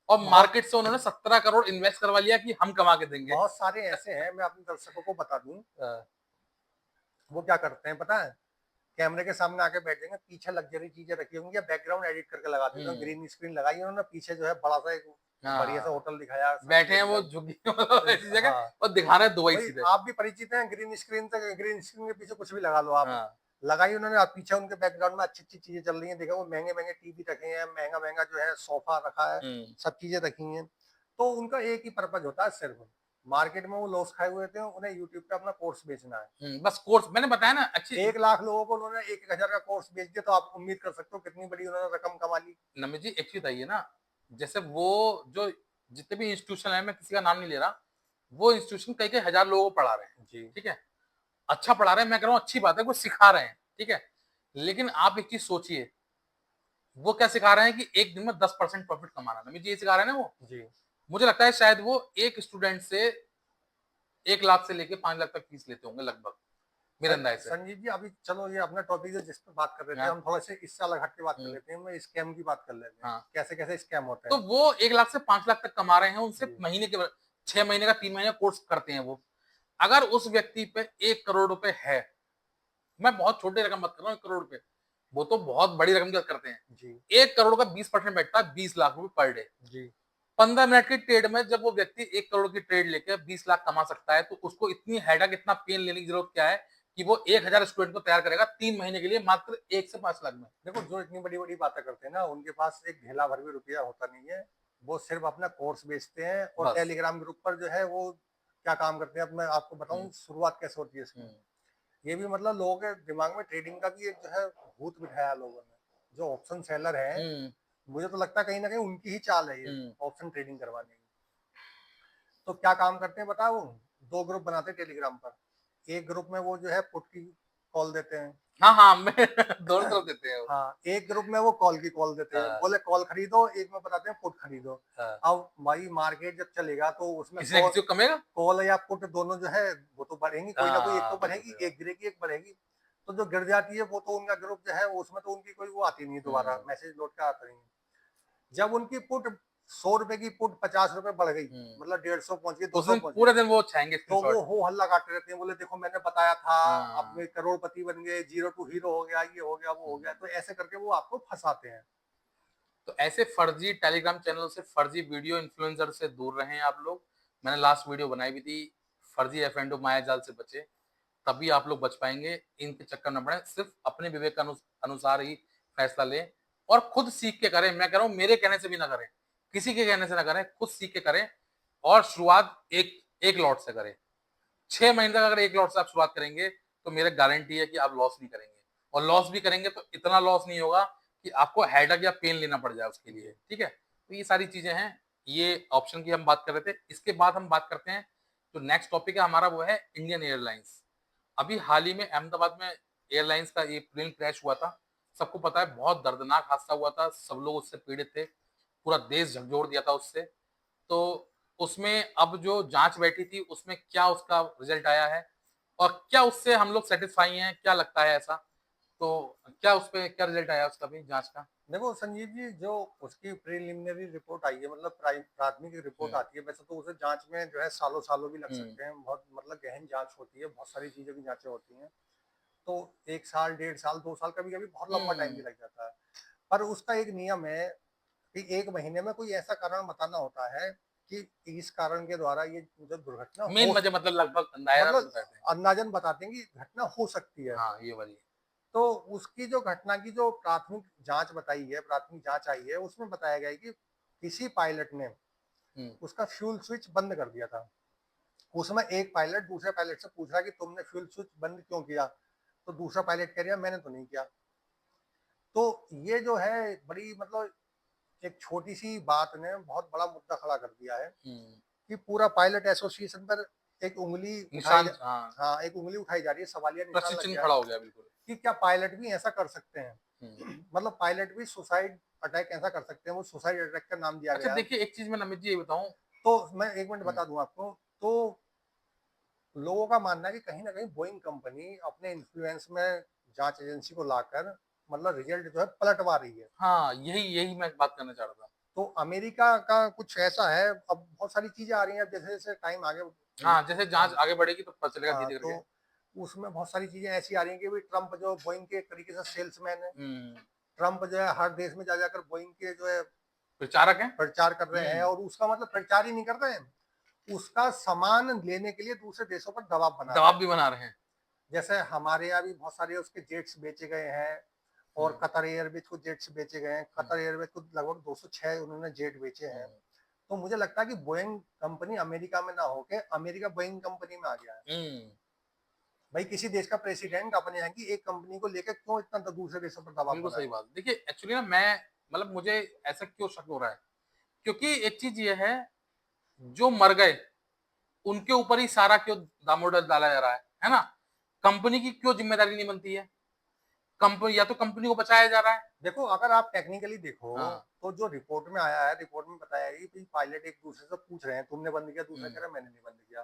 और बहुत मार्केट से उन्होंने 17 करोड़ इन्वेस्ट करवा लिया कि हम कमा के देंगे। बहुत सारे ऐसे हैं, मैं अपने दर्शकों को बता दूं, वो क्या करते हैं पता है, कैमरे के सामने आके बैठ जाएंगे, पीछे लग्जरी चीजें रखी होंगी या बैकग्राउंड एडिट करके लगा देते हैं, हम्म, ग्रीन स्क्रीन लगाई उन्होंने, पीछे जो है बड़ा सा एक बढ़िया सा हाँ, होटल दिखाया, सब बैठे चीजें हैं वो दिखाई। झुग्गी मतलब ऐसी जगह हाँ और दिखा रहे हैं दुबई भाई, सीधे। आप भी परिचित हैं ग्रीन स्क्रीन तक, ग्रीन स्क्रीन के पीछे कुछ भी लगा लो आप, हाँ, लगाई उन्होंने, आप पीछे उनके बैकग्राउंड में अच्छी अच्छी चीजें चल रही हैं, देखो वो महंगे महंगे टीवी रखे हैं, महंगा महंगा जो है सोफा रखा है, हम्म, सब चीजें रखी हैं। तो उनका एक ही पर्पज होता है सिर्फ, मार्केट में वो लॉस खाए हुए थे, उन्हें यूट्यूब पे अपना कोर्स बेचना है। बस कोर्स मैंने बताया ना अच्छी। 1 लाख लोगों को उन्होंने 1-1 हजार का कोर्स बेच दिया, तो आप उम्मीद कर सकते हो कितनी बड़ी उन्होंने रकम कमा ली। नमित जी एक चीज बताइए ना, जैसे वो जो जितने भी इंस्टीट्यूशन है, मैं किसी का नाम नहीं ले रहा, वो इंस्टीट्यूशन कई कई हजार लोगों को पढ़ा रहे हैं। जी ठीक है, अच्छा पढ़ा रहे हैं, मैं कह रहा हूँ अच्छी बात है, वो सिखा रहे हैं। ठीक है, लेकिन आप एक चीज सोचिए, वो क्या सिखा रहे हैं कि एक दिन में 10% प्रॉफिट कमाना। नमित जी ये सिखा रहे हैं ना वो। जी। मुझे लगता है शायद वो एक स्टूडेंट से 1 लाख से लेके 5 लाख तक फीस लेते होंगे लगभग, मेरे अंदाज से। संजीव जी, अभी चलो ये अपना टॉपिक है जिस पर बात कर रहे थे, हाँ, हम थोड़ा से इससे अलग हट के बात कर हम्म, लेते हैं, मैं स्कैम की बात कर लेते हैं, हाँ, कैसे कैसे स्कैम होते तो हैं। वो 1 लाख से 5 लाख तक कमा रहे हैं उनसे जी महीने के 6 महीने का 3 महीने कोर्स करते हैं वो। अगर उस व्यक्ति पे 1 करोड़ रुपए है, मैं बहुत छोटे रकम मत कर रहा हूँ, 1 करोड़ रुपए, वो तो बहुत बड़ी रकम की बात करते हैं। जी 1 करोड़ का 20% बैठता है 20 लाख रुपए पर डे। जी। 15 मिनट की ट्रेड में जब वो व्यक्ति 1 करोड़ की ट्रेड लेकर 20 लाख कमा सकता है, तो उसको इतनी हेडक इतना पेन लेने की जरूरत क्या है कि वो 1 हजार स्टूडेंट को तैयार करेगा 3 महीने के लिए मात्र 1 से 5 लाख में। देखो जो इतनी बड़ी बड़ी बातें करते हैं ना, उनके पास एक ढेला भर भी रुपया होता नहीं है, वो सिर्फ अपना कोर्स बेचते हैं, और बस। टेलीग्राम ग्रुप पर जो है वो क्या काम करते हैं, अब मैं आपको हम्म, बताऊं शुरुआत कैसे होती है इसकी। हम्म, ये भी मतलब लोगों के दिमाग में ट्रेडिंग का भी एक जो है भूत बिठाया लोगों ने, जो ऑप्शन सेलर है, हम्म, मुझे तो लगता है कहीं ना कहीं उनकी ही चाल है ये, हम्म, ऑप्शन ट्रेडिंग करवाने की। तो क्या काम करते हैं बताओ, 2 ग्रुप बनाते हैं टेलीग्राम पर, एक ग्रुप में वो जो है पुट की कॉल देते हैं। हाँ हाँ मैं दोनों तरफ देते हैं वो। हाँ, एक ग्रुप में वो कॉल की कॉल देते हैं, हाँ, बोले कॉल खरीदो, एक में बताते हैं पुट खरीदो। हाँ। अब भाई मार्केट जब चलेगा तो उसमें किसी ना किसी को कमेगा। कॉल या पुट दोनों जो है वो तो बढ़ेंगी, कोई ना कोई एक तो हाँ बिल्कुल बढ़ेगी, सही बात। एक गिरेगी एक बढ़ेगी। तो जो गिर जाती है वो तो उनका ग्रुप जो है उसमें तो उनकी कोई वो आती नहीं है, दोबारा मैसेज लौट के आता नहीं है। जब उनकी पुट 100 रुपए की पुट 50 रुपए बढ़ गई, मतलब 150 पहुंच गई, उस 200 दिन पहुंच गई, पूरे दिन वो छाएंगे तो वो स्क्रीनशॉट। हो हल्ला काटते रहते हैं, बोले देखो मैंने बताया था, अब हाँ। वे करोड़पति बन गए, जीरो टू हीरो हो गया, ये हो गया, वो हो गया। तो ऐसे करके वो आपको फंसाते हैं। तो ऐसे फर्जी टेलीग्राम चैनल से, फर्जी वीडियो इन्फ्लुएंसर से दूर रहें आप लोग। मैंने लास्ट वीडियो बनाई भी थी, फर्जी एफ माया जाल से बचे, तभी आप लोग बच पाएंगे। इनके चक्कर न पड़े, सिर्फ अपने विवेक अनुसार ही फैसला लें और खुद सीख के करें। मैं कह रहा हूँ मेरे कहने से भी ना करें, किसी के कहने से ना करें, खुद सीख के करें। और शुरुआत एक एक लॉट से करें। 6 महीने तक अगर एक लॉट से आप शुरुआत करेंगे तो मेरे गारंटी है कि आप लॉस नहीं करेंगे, और लॉस भी करेंगे तो इतना लॉस नहीं होगा कि आपको हेडक या पेन लेना पड़ जाए उसके लिए। ठीक है, तो ये सारी चीजें हैं। ये ऑप्शन की हम बात कर रहे थे। इसके बाद हम बात करते हैं, जो नेक्स्ट टॉपिक है हमारा वो है इंडियन एयरलाइंस। अभी हाल ही में अहमदाबाद में एयरलाइंस का ये प्लेन क्रैश हुआ था। सबको पता है, बहुत दर्दनाक हादसा हुआ था, सब लोग उससे पीड़ित थे, पूरा देश झकझोर दिया था उससे। तो उसमें अब जो जांच बैठी थी उसमें क्या उसका रिजल्ट आया है, और क्या उससे हम लोग सेटिस्फाई हैं, क्या लगता है ऐसा? तो क्या उस पे क्या रिजल्ट आया उसका भी जांच का? देखो संजीव जी, जो उसकी प्रिलिमिनरी रिपोर्ट आई है, मतलब प्राथमिक रिपोर्ट हम्म। आती है, वैसे तो उसे जांच में जो है सालों सालों भी लग हम्म। सकते हैं, बहुत मतलब गहन जांच होती है, बहुत सारी चीजों की जांचें होती हैं। तो 1 साल, 1.5 साल, 2 साल, कभी कभी बहुत लंबा टाइम भी हम्म। लग जाता है। पर उसका एक नियम है कि 1 महीने में कोई ऐसा कारण बताना होता है कि इस कारण के द्वारा ये जो दुर्घटना मेन हो, वजह मतलब लगभग दायरा मतलब बताते हैं। अंदाजन बताते हैं कि घटना हो सकती है। हाँ, ये वाली। तो उसकी जो घटना की जो प्राथमिक जांच बताई है, प्राथमिक जांच आई है, उसमें बताया गया है कि किसी पायलट ने हम्म। उसका फ्यूल स्विच बंद कर दिया था। उसमें एक पायलट दूसरे पायलट से पूछ रहा है कि तुमने फ्यूल स्विच बंद क्यों किया, तो दूसरा पायलट कह रहा है मैंने तो नहीं किया। तो ये जो है बड़ी मतलब एक छोटी सी बात ने बहुत बड़ा मुद्दा खड़ा कर दिया है हम्म। कि पूरा पायलट एसोसिएशन पर एक उंगली उठाई निशान, हाँ। हाँ, एक उंगली उठाई जा रही है, सवालिया निशान प्रश्न लग चिन्ह गया है खड़ा हो गया बिल्कुल। कि क्या पायलट भी ऐसा कर सकते हैं। हम्म। मतलब पायलट भी सुसाइड अटैक ऐसा कर सकते हैं, वो सुसाइड अटैक का नाम दिया अच्छा गया है। देखिए, एक चीज मैं नमित जी ये बताऊं। तो मैं 1 मिनट हम्म। बता दूं आपको। तो लोगों का मानना है कि कहीं ना कहीं बोइंग कंपनी अपने इन्फ्लुएंस में जांच एजेंसी को लाकर मतलब रिजल्ट जो है पलटवा रही है। हाँ, यही यही मैं बात करना चाह रहा था। तो अमेरिका का कुछ ऐसा है, अब बहुत सारी चीजें आ रही हैं, अब जैसे जैसे टाइम आगे हाँ, जैसे जांच आगे बढ़ेगी तो पता चलेगा हाँ, धीरे करके। तो उसमें बहुत सारी चीजें ऐसी आ रही हैं कि भाई ट्रम्प जो बोइंग के एक तरीके से सेल्समैन है। हम्म। ट्रम्प जो है हर देश में जा जाकर बोइंग के जो है प्रचारक है। प्रचार कर रहे हैं, और उसका मतलब प्रचार ही नहीं कर रहे हैं, उसका सामान लेने के लिए दूसरे देशों पर दबाव बना रहे दबाव हैं। भी बना रहे हैं। जैसे हमारे यहाँ भी बहुत सारे उसके जेट्स बेचे गए हैं, और हम्म। कतर एयरवेज को जेट्स बेचे गए हैं। हम्म। कतर एयरवेज को लगभग 206 उन्होंने जेट बेचे हैं। हम्म। तो मुझे लगता है कि बोइंग कंपनी अमेरिका में ना होके अमेरिका बोइंग कंपनी में आ गया है। हम्म। भाई किसी देश का प्रेसिडेंट अपने यहाँ की एक कंपनी को लेकर क्यों इतना दूसरे देशों पर दबाव बिल्कुल सही बनाए। बात। देखिए एक्चुअली ना, मैं मतलब मुझे ऐसा क्यों शक हो रहा है, क्योंकि एक चीज ये है, जो मर गए उनके ऊपर ही सारा क्यों दामोदर डाला जा रहा है ना? कंपनी की क्यों जिम्मेदारी नहीं बनती है? कंपनी, या तो कंपनी को बचाया जा रहा है। देखो अगर आप टेक्निकली देखो, हाँ। तो जो रिपोर्ट में आया है, रिपोर्ट में बताया है कि पायलट एक दूसरे से पूछ रहे हैं तुमने बंद किया, दूसरा कह हम्म। रहा है मैंने नहीं बंद किया।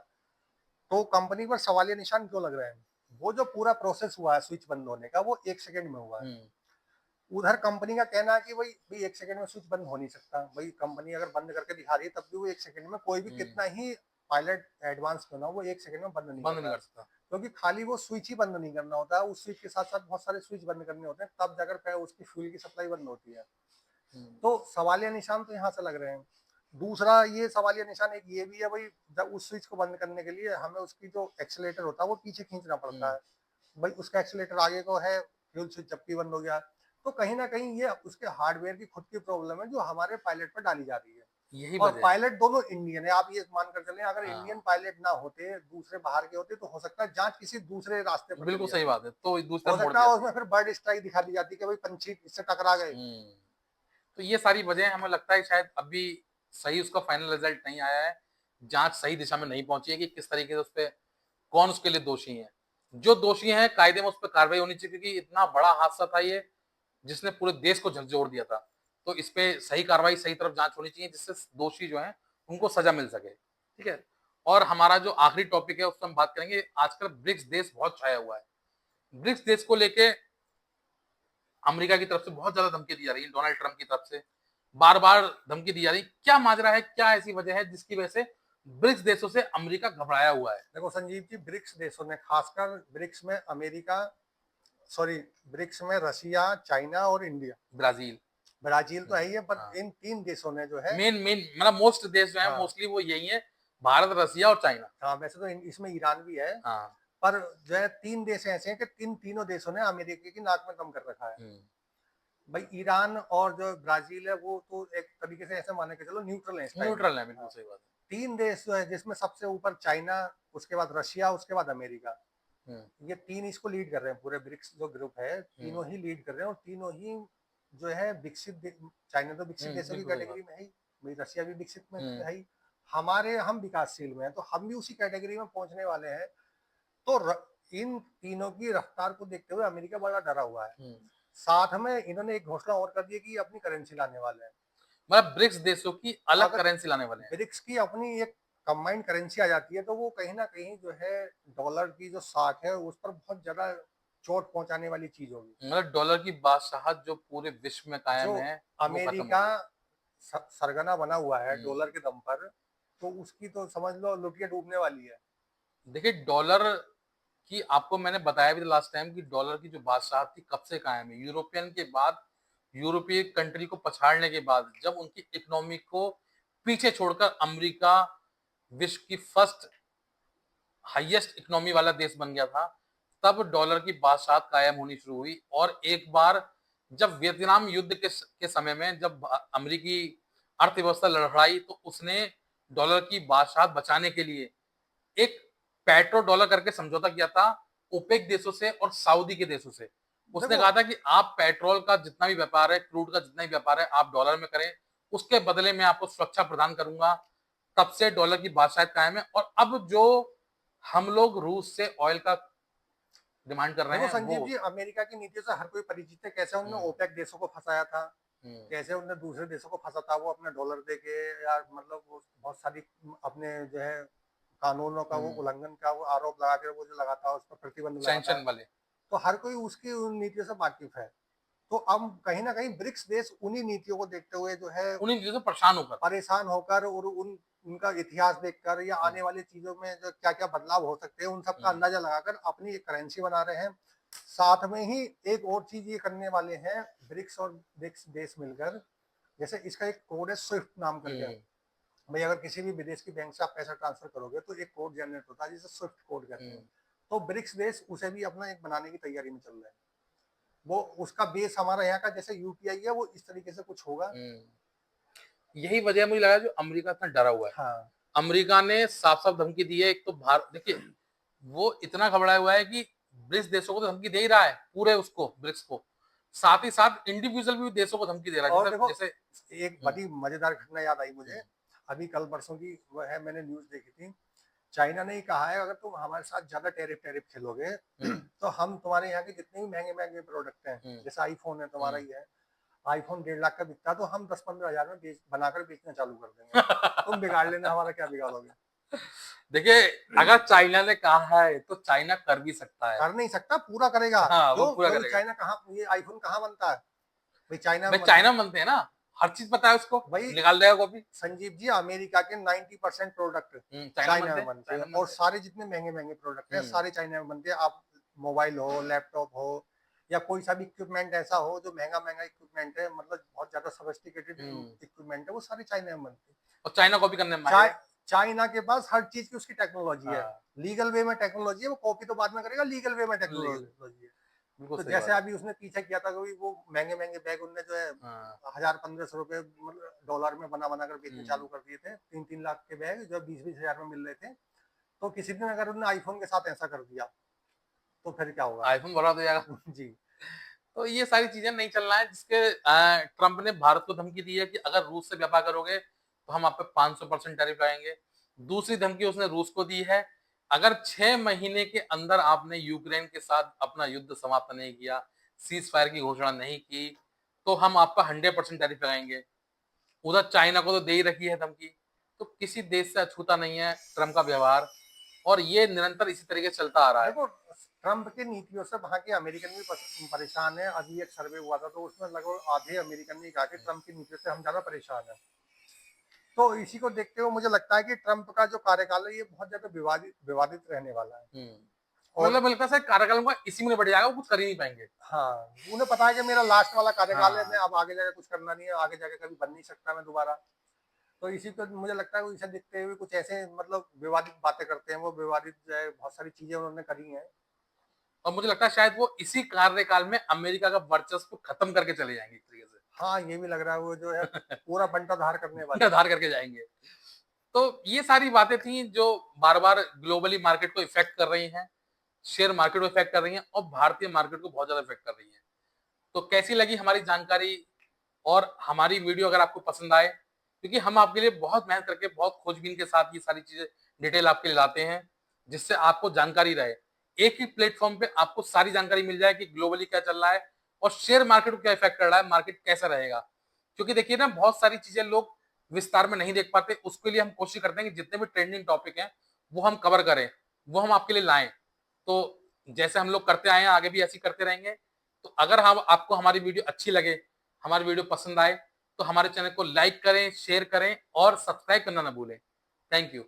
तो कंपनी पर सवालिया निशान क्यों लग रहे हैं। वो जो पूरा प्रोसेस हुआ है स्विच बंद होने का, वो 1 सेकंड में हुआ है। हम्म। उधर कंपनी का कहना है कि भाई भाई 1 सेकंड में स्विच बंद हो नहीं सकता। भाई कंपनी अगर बंद करके दिखा रही है तब भी वो 1 सेकंड में, कोई भी हम्म। कितना ही पायलट एडवांस क्यों ना हो, वो 1 सेकंड में बंद नहीं बंद करता नहीं है। कर सकता। क्योंकि खाली वो स्विच ही बंद नहीं करना होता है, उस स्विच के साथ साथ बहुत सारे स्विच बंद करने होते हैं, तब जाकर उसकी फ्यूल की सप्लाई बंद होती है। हम्म। तो सवालिया निशान तो यहाँ से लग रहे हैं। दूसरा ये सवालिया निशान एक ये भी है भाई, जब उस स्विच को बंद करने के लिए हमें उसकी जो एक्सीलेटर होता है वो पीछे खींचना पड़ता हम्म। है। भाई उसका एक्सीलेटर आगे को है, फ्यूल स्विच जब भी बंद हो गया। तो कहीं ना कहीं ये उसके हार्डवेयर की खुद की प्रॉब्लम है जो हमारे पायलट पर डाली जा रही है। यही और वजह है। पायलट दोनों इंडियन है, आप ये मानकर चलें, अगर इंडियन हाँ, पायलट ना होते, दूसरे बाहर के होते, तो हो सकता है जांच किसी दूसरे रास्ते पर बिल्कुल चली सही जाती। बात है, तो दूसरी हो तरफ मोड़ सकता दी है जाती उसमें है। फिर बर्ड स्ट्राइक दिखा दी जाती कि भाई पंछी इससे टकरा गए। हम्म। तो ये सारी वजह हमें लगता है शायद अभी सही उसका फाइनल रिजल्ट नहीं आया है। जांच सही दिशा में नहीं पहुंची है कि किस तरीके से उस पर, कौन उसके लिए दोषी है। जो दोषी है कायदे में उस पर कार्रवाई होनी चाहिए, क्योंकि इतना बड़ा हादसा था ये जिसने पूरे देश को झकझोर दिया था। तो इस पे सही कार्रवाई, सही तरफ जांच होनी चाहिए, जिससे दोषी जो है उनको सजा मिल सके। ठीक है। और हमारा जो आखिरी टॉपिक है उस पर हम बात करेंगे। आजकल ब्रिक्स देश बहुत छाया हुआ है, ब्रिक्स देश को लेके अमेरिका की तरफ से बहुत ज्यादा धमकी दी जा रही है, डोनाल्ड ट्रंप की तरफ से बार बार धमकी दी जा रही है। क्या माजरा है, क्या ऐसी वजह है जिसकी वजह से ब्रिक्स देशों से अमेरिका घबराया हुआ है? देखो संजीव जी, ब्रिक्स देशों में खासकर ब्रिक्स में अमेरिका, सॉरी, ब्रिक्स में रशिया, चाइना और इंडिया, ब्राजील, ब्राजील तो है ही है, पर हाँ, इन 3 देशों ने जो है, मेन मेन मतलब मोस्ट देश जो है हाँ, मोस्टली वो यही है, भारत, रसिया और चाइना। हाँ, वैसे तो इसमें ईरान भी है, हाँ। पर जो है 3 देश ऐसे हैं कि तीनों देशों ने अमेरिका की नाक में दम कर रखा है। भाई ईरान और जो ब्राजील है वो तो एक तरीके से ऐसे माने के चलो न्यूट्रल है इस टाइम। न्यूट्रल है, बिल्कुल हाँ, सही बात 3 देश जो है जिसमें सबसे ऊपर चाइना, उसके बाद रशिया, उसके बाद अमेरिका, है। ये 3 इसको लीड कर रहे हैं। पूरे ब्रिक्स जो ग्रुप है तीनों ही लीड कर रहे हैं, और तीनों ही जो है विकसित, चाइना तो विकसित देशों की बिल्कुल सही कैटेगरी बात। में है ही, भाई रशिया भी विकसित में है ही, हम विकासशील में हैं, तो हम भी उसी कैटेगरी में पहुंचने वाले हैं। तो इन तीनों की रफ्तार को देखते हुए अमेरिका बड़ा डरा हुआ है। साथ में इन्होंने एक घोषणा और कर दी है कि अपनी करेंसी लाने वाले हैं। मतलब ब्रिक्स देशों की अलग अगर करेंसी लाने वाले हैं। ब्रिक्स की अपनी एक कंबाइंड करेंसी आ जाती है तो वो कहीं ना कहीं जो है डॉलर की जो साख है उस पर बहुत ज्यादा चोट पहुंचाने वाली चीज होगी। मतलब डॉलर की बादशाहत जो पूरे विश्व में जो कायम है वो खत्म अमेरिका होगी। सरगना बना हुआ है हम्म। डॉलर के दम पर, तो उसकी तो समझ लो लुटिया डूबने वाली है। देखिए डॉलर की आपको मैंने बताया भी लास्ट टाइम कि डॉलर की जो बादशाहत थी कब से कायम है, यूरोपियन के बाद, यूरोपीय कंट्री को पछाड़ने के बाद, जब उनकी इकोनॉमी को पीछे छोड़कर अमेरिका विश्व की फर्स्ट हाईएस्ट इकोनॉमी वाला देश बन गया था, तब डॉलर की बादशाहत कायम होनी शुरू हुई। और एक बार जब वियतनाम युद्ध के समय में जब अमेरिकी अर्थव्यवस्था लड़खड़ाई तो उसने डॉलर की बादशाहत बचाने के लिए एक पेट्रो डॉलर करके समझौता किया था ओपेक देशों से और सऊदी के देशों से। उसने देखो कहा था कि आप पेट्रोल का जितना भी व्यापार है, क्रूड का जितना भी व्यापार है, आप डॉलर में करें, उसके बदले में आपको सुरक्षा प्रदान करूंगा। तब से डॉलर की बादशाहत कायम है। और अब जो हम लोग रूस से ऑयल का डिमांड कर रहे देखो हैं वो। संजीव जी, अमेरिका की नीतियों से हर कोई परिचित है, कैसे उन्होंने हम्म, ओपेक देशों को फंसाया था, हम्म, कैसे उन्होंने दूसरे देशों को फंसा था, वो अपने डॉलर दे के, या मतलब वो बहुत सारी अपने जो है कानूनों का वो हम्म, उल्लंघन का वो आरोप लगा कर वो जो लगाता है उस पर प्रतिबंध लगाता है। सैंक्शन वाले। तो हर कोई उसकी उन नीतियों से वाकिफ है। तो अब कहीं ना कहीं ब्रिक्स देश उन्हीं नीतियों को देखते हुए जो है उन्हीं चीजों से परेशान होकर। परेशान होकर, और उनका इतिहास देखकर या हम्म, आने वाली चीजों में जो क्या क्या बदलाव हो सकते हैं उन सब का हम्म, अंदाजा लगाकर अपनी एक करेंसी बना रहे हैं। साथ में ही एक और चीज ये करने वाले हैं ब्रिक्स और ब्रिक्स देश मिलकर, जैसे इसका एक कोड है स्विफ्ट नाम करके। हम्म, भाई अगर किसी भी विदेश की बैंक से आप पैसा ट्रांसफर करोगे तो एक कोड जनरेट होता है जिसे स्विफ्ट कोड कहते हैं। हम्म, तो ब्रिक्स देश उसे भी अपना एक बनाने की तैयारी में चल रहे हैं। वो उसका बेस हमारा यहाँ का जैसे यूपीआई है वो इस तरीके से कुछ होगा। यही वजह मुझे लगा जो अमेरिका इतना डरा हुआ है। हाँ, अमेरिका ने साफ साफ धमकी दी है। एक तो भारत देखिए, वो इतना घबराया हुआ है कि ब्रिक्स देशों को तो धमकी दे ही रहा है, पूरे उसको ब्रिक्स को, साथ ही साथ इंडिविजुअल भी देशों को धमकी दे रहा है, और जैसे देखो जैसे एक बड़ी मजेदार घटना याद आई मुझे, अभी कल परसों की वो है, मैंने न्यूज देखी थी। चाइना ने ही कहा है अगर तुम हमारे साथ ज्यादा टैरिफ टैरिफ खेलोगे तो हम तुम्हारे यहाँ के जितने भी महंगे महंगे प्रोडक्ट हैं, जैसे आईफोन है तुम्हारा ही है, आईफोन 1.5 लाख का बिकता है तो हम 10-15 हजार में बनाकर बेचना चालू कर देंगे। तुम बिगाड़ लेना, हमारा क्या बिगाड़ोगे। देखिए, अगर चाइना ने कहा है तो चाइना कर भी सकता है। कर नहीं सकता, पूरा करेगा। हाँ, वो क्यों, पूरा क्योंकि करेगा। चाइना कहाँ, ये आईफोन कहाँ बनता है, भाई चाइना भाई में बनता चाइना में बनते हैं ना, हर चीज पता है उसको, है। भाई निकाल देगा कॉपी। संजीव जी, अमेरिका के 90% प्रोडक्ट चाइना में चाइना बनते में हैं, बनते हैं, चाइना में और बनते हैं। सारे जितने महंगे महंगे प्रोडक्ट हैं सारे चाइना में बनते हैं। आप मोबाइल हो, लैपटॉप हो, या कोई सा भी इक्विपमेंट ऐसा हो जो महंगा महंगा इक्विपमेंट है, मतलब बहुत ज्यादा सोफिस्टिकेटेड इक्विपमेंट है, वो सारे चाइना में बनते हैं। और चाइना कॉपी करने में माहिर चाइ है। चाइना के पास हर चीज की उसकी टेक्नोलॉजी है। हाँ, लीगल वे में टेक्नोलॉजी है, वो कॉपी तो बाद में करेगा, लीगल वे में लीगल, टेक्नोलॉजी है। बिल्कुल तो सही जैसे बात है। अभी उसने पीछे किया था कि वो महंगे महंगे बैग उनने जो है हाँ, 1000-1500 रुपए मतलब डॉलर में बना बना कर बेचने चालू कर दिए थे, 3-3 लाख के बैग जो 20-20 हजार में मिल रहे थे। तो किसी दिन अगर उन्होंने आईफोन के साथ ऐसा कर दिया तो फिर क्या होगा। आईफोन बर्बाद हो जाएगा। जी। तो ये सारी चीजें नहीं चलना है, जिसके ट्रंप ने भारत को धमकी दी है कि अगर रूस से व्यापार करोगे तो हम आप पे 500% टैरिफ लगाएंगे। दूसरी धमकी उसने रूस को दी है, अगर 6 महीने के अंदर आपने यूक्रेन के साथ अपना युद्ध समाप्त नहीं किया, सीज फायर की घोषणा नहीं की, तो हम आपका 100% टैरिफ लगाएंगे। उधर चाइना को तो दे ही रखी है धमकी। तो किसी देश से अछूता नहीं है ट्रंप का व्यवहार, और ये निरंतर इसी तरीके से चलता आ रहा है। देखो ट्रम्प की नीतियों से वहाँ के अमेरिकन भी परेशान है। अभी एक सर्वे हुआ था तो उसमें लगभग आधे अमेरिकन ने कहा कि ट्रम्प की नीतियों से हम ज़्यादा परेशान हैं। तो इसी को देखते हुए मुझे लगता है कि ट्रम्प का जो कार्यकाल है ये बहुत ज़्यादा विवादित विवादित रहने वाला है। और मतलब मिलता है कार्यकाल का इसी में निपट जाएगा, वो कुछ कर ही नहीं पाएंगे। हाँ, उन्हें पता है कि मेरा लास्ट वाला कार्यकाल है, मैं हाँ, अब आगे जाके कुछ करना नहीं है, आगे जाके कभी बन नहीं सकता मैं दोबारा। तो इसी को मुझे लगता है वो इसे देखते हुए कुछ ऐसे मतलब विवादित बातें करते हैं, वो विवादित जो है बहुत सारी चीजें उन्होंने करी हैं। और मुझे लगता है शायद वो इसी कार्यकाल में अमेरिका का वर्चस्व खत्म करके चले जाएंगे एक तरीके हाँ, ये भी लग रहा है वो जो है से। पूरा बंटाधार करने वाले हैं। निर्धार करके जाएंगे। तो ये सारी बातें थी जो बार बार ग्लोबली मार्केट को इफेक्ट कर रही हैं, शेयर मार्केट को इफेक्ट कर रही हैं और भारतीय मार्केट को बहुत ज्यादा इफेक्ट कर रही हैं। तो कैसी लगी हमारी जानकारी और हमारी वीडियो अगर आपको पसंद आए, क्योंकि हम आपके लिए बहुत मेहनत करके बहुत खोजबीन के साथ ये सारी चीजें डिटेल आपके लिए लाते हैं, जिससे आपको जानकारी रहे, एक ही प्लेटफॉर्म पे आपको सारी जानकारी मिल जाए कि ग्लोबली क्या चल रहा है और शेयर मार्केट को क्या इफेक्ट कर रहा है, मार्केट कैसा रहेगा। क्योंकि देखिए ना, बहुत सारी चीजें लोग विस्तार में नहीं देख पाते, उसके लिए हम कोशिश करते हैं कि जितने भी ट्रेंडिंग टॉपिक हैं वो हम कवर करें, वो हम आपके लिए लाएं। तो जैसे हम लोग करते आए हैं आगे भी ऐसे ही करते रहेंगे। तो अगर हम आपको हमारी वीडियो अच्छी लगे, हमारी वीडियो पसंद आए, तो हमारे चैनल को लाइक करें, शेयर करें और सब्सक्राइब करना ना भूलें। Thank you.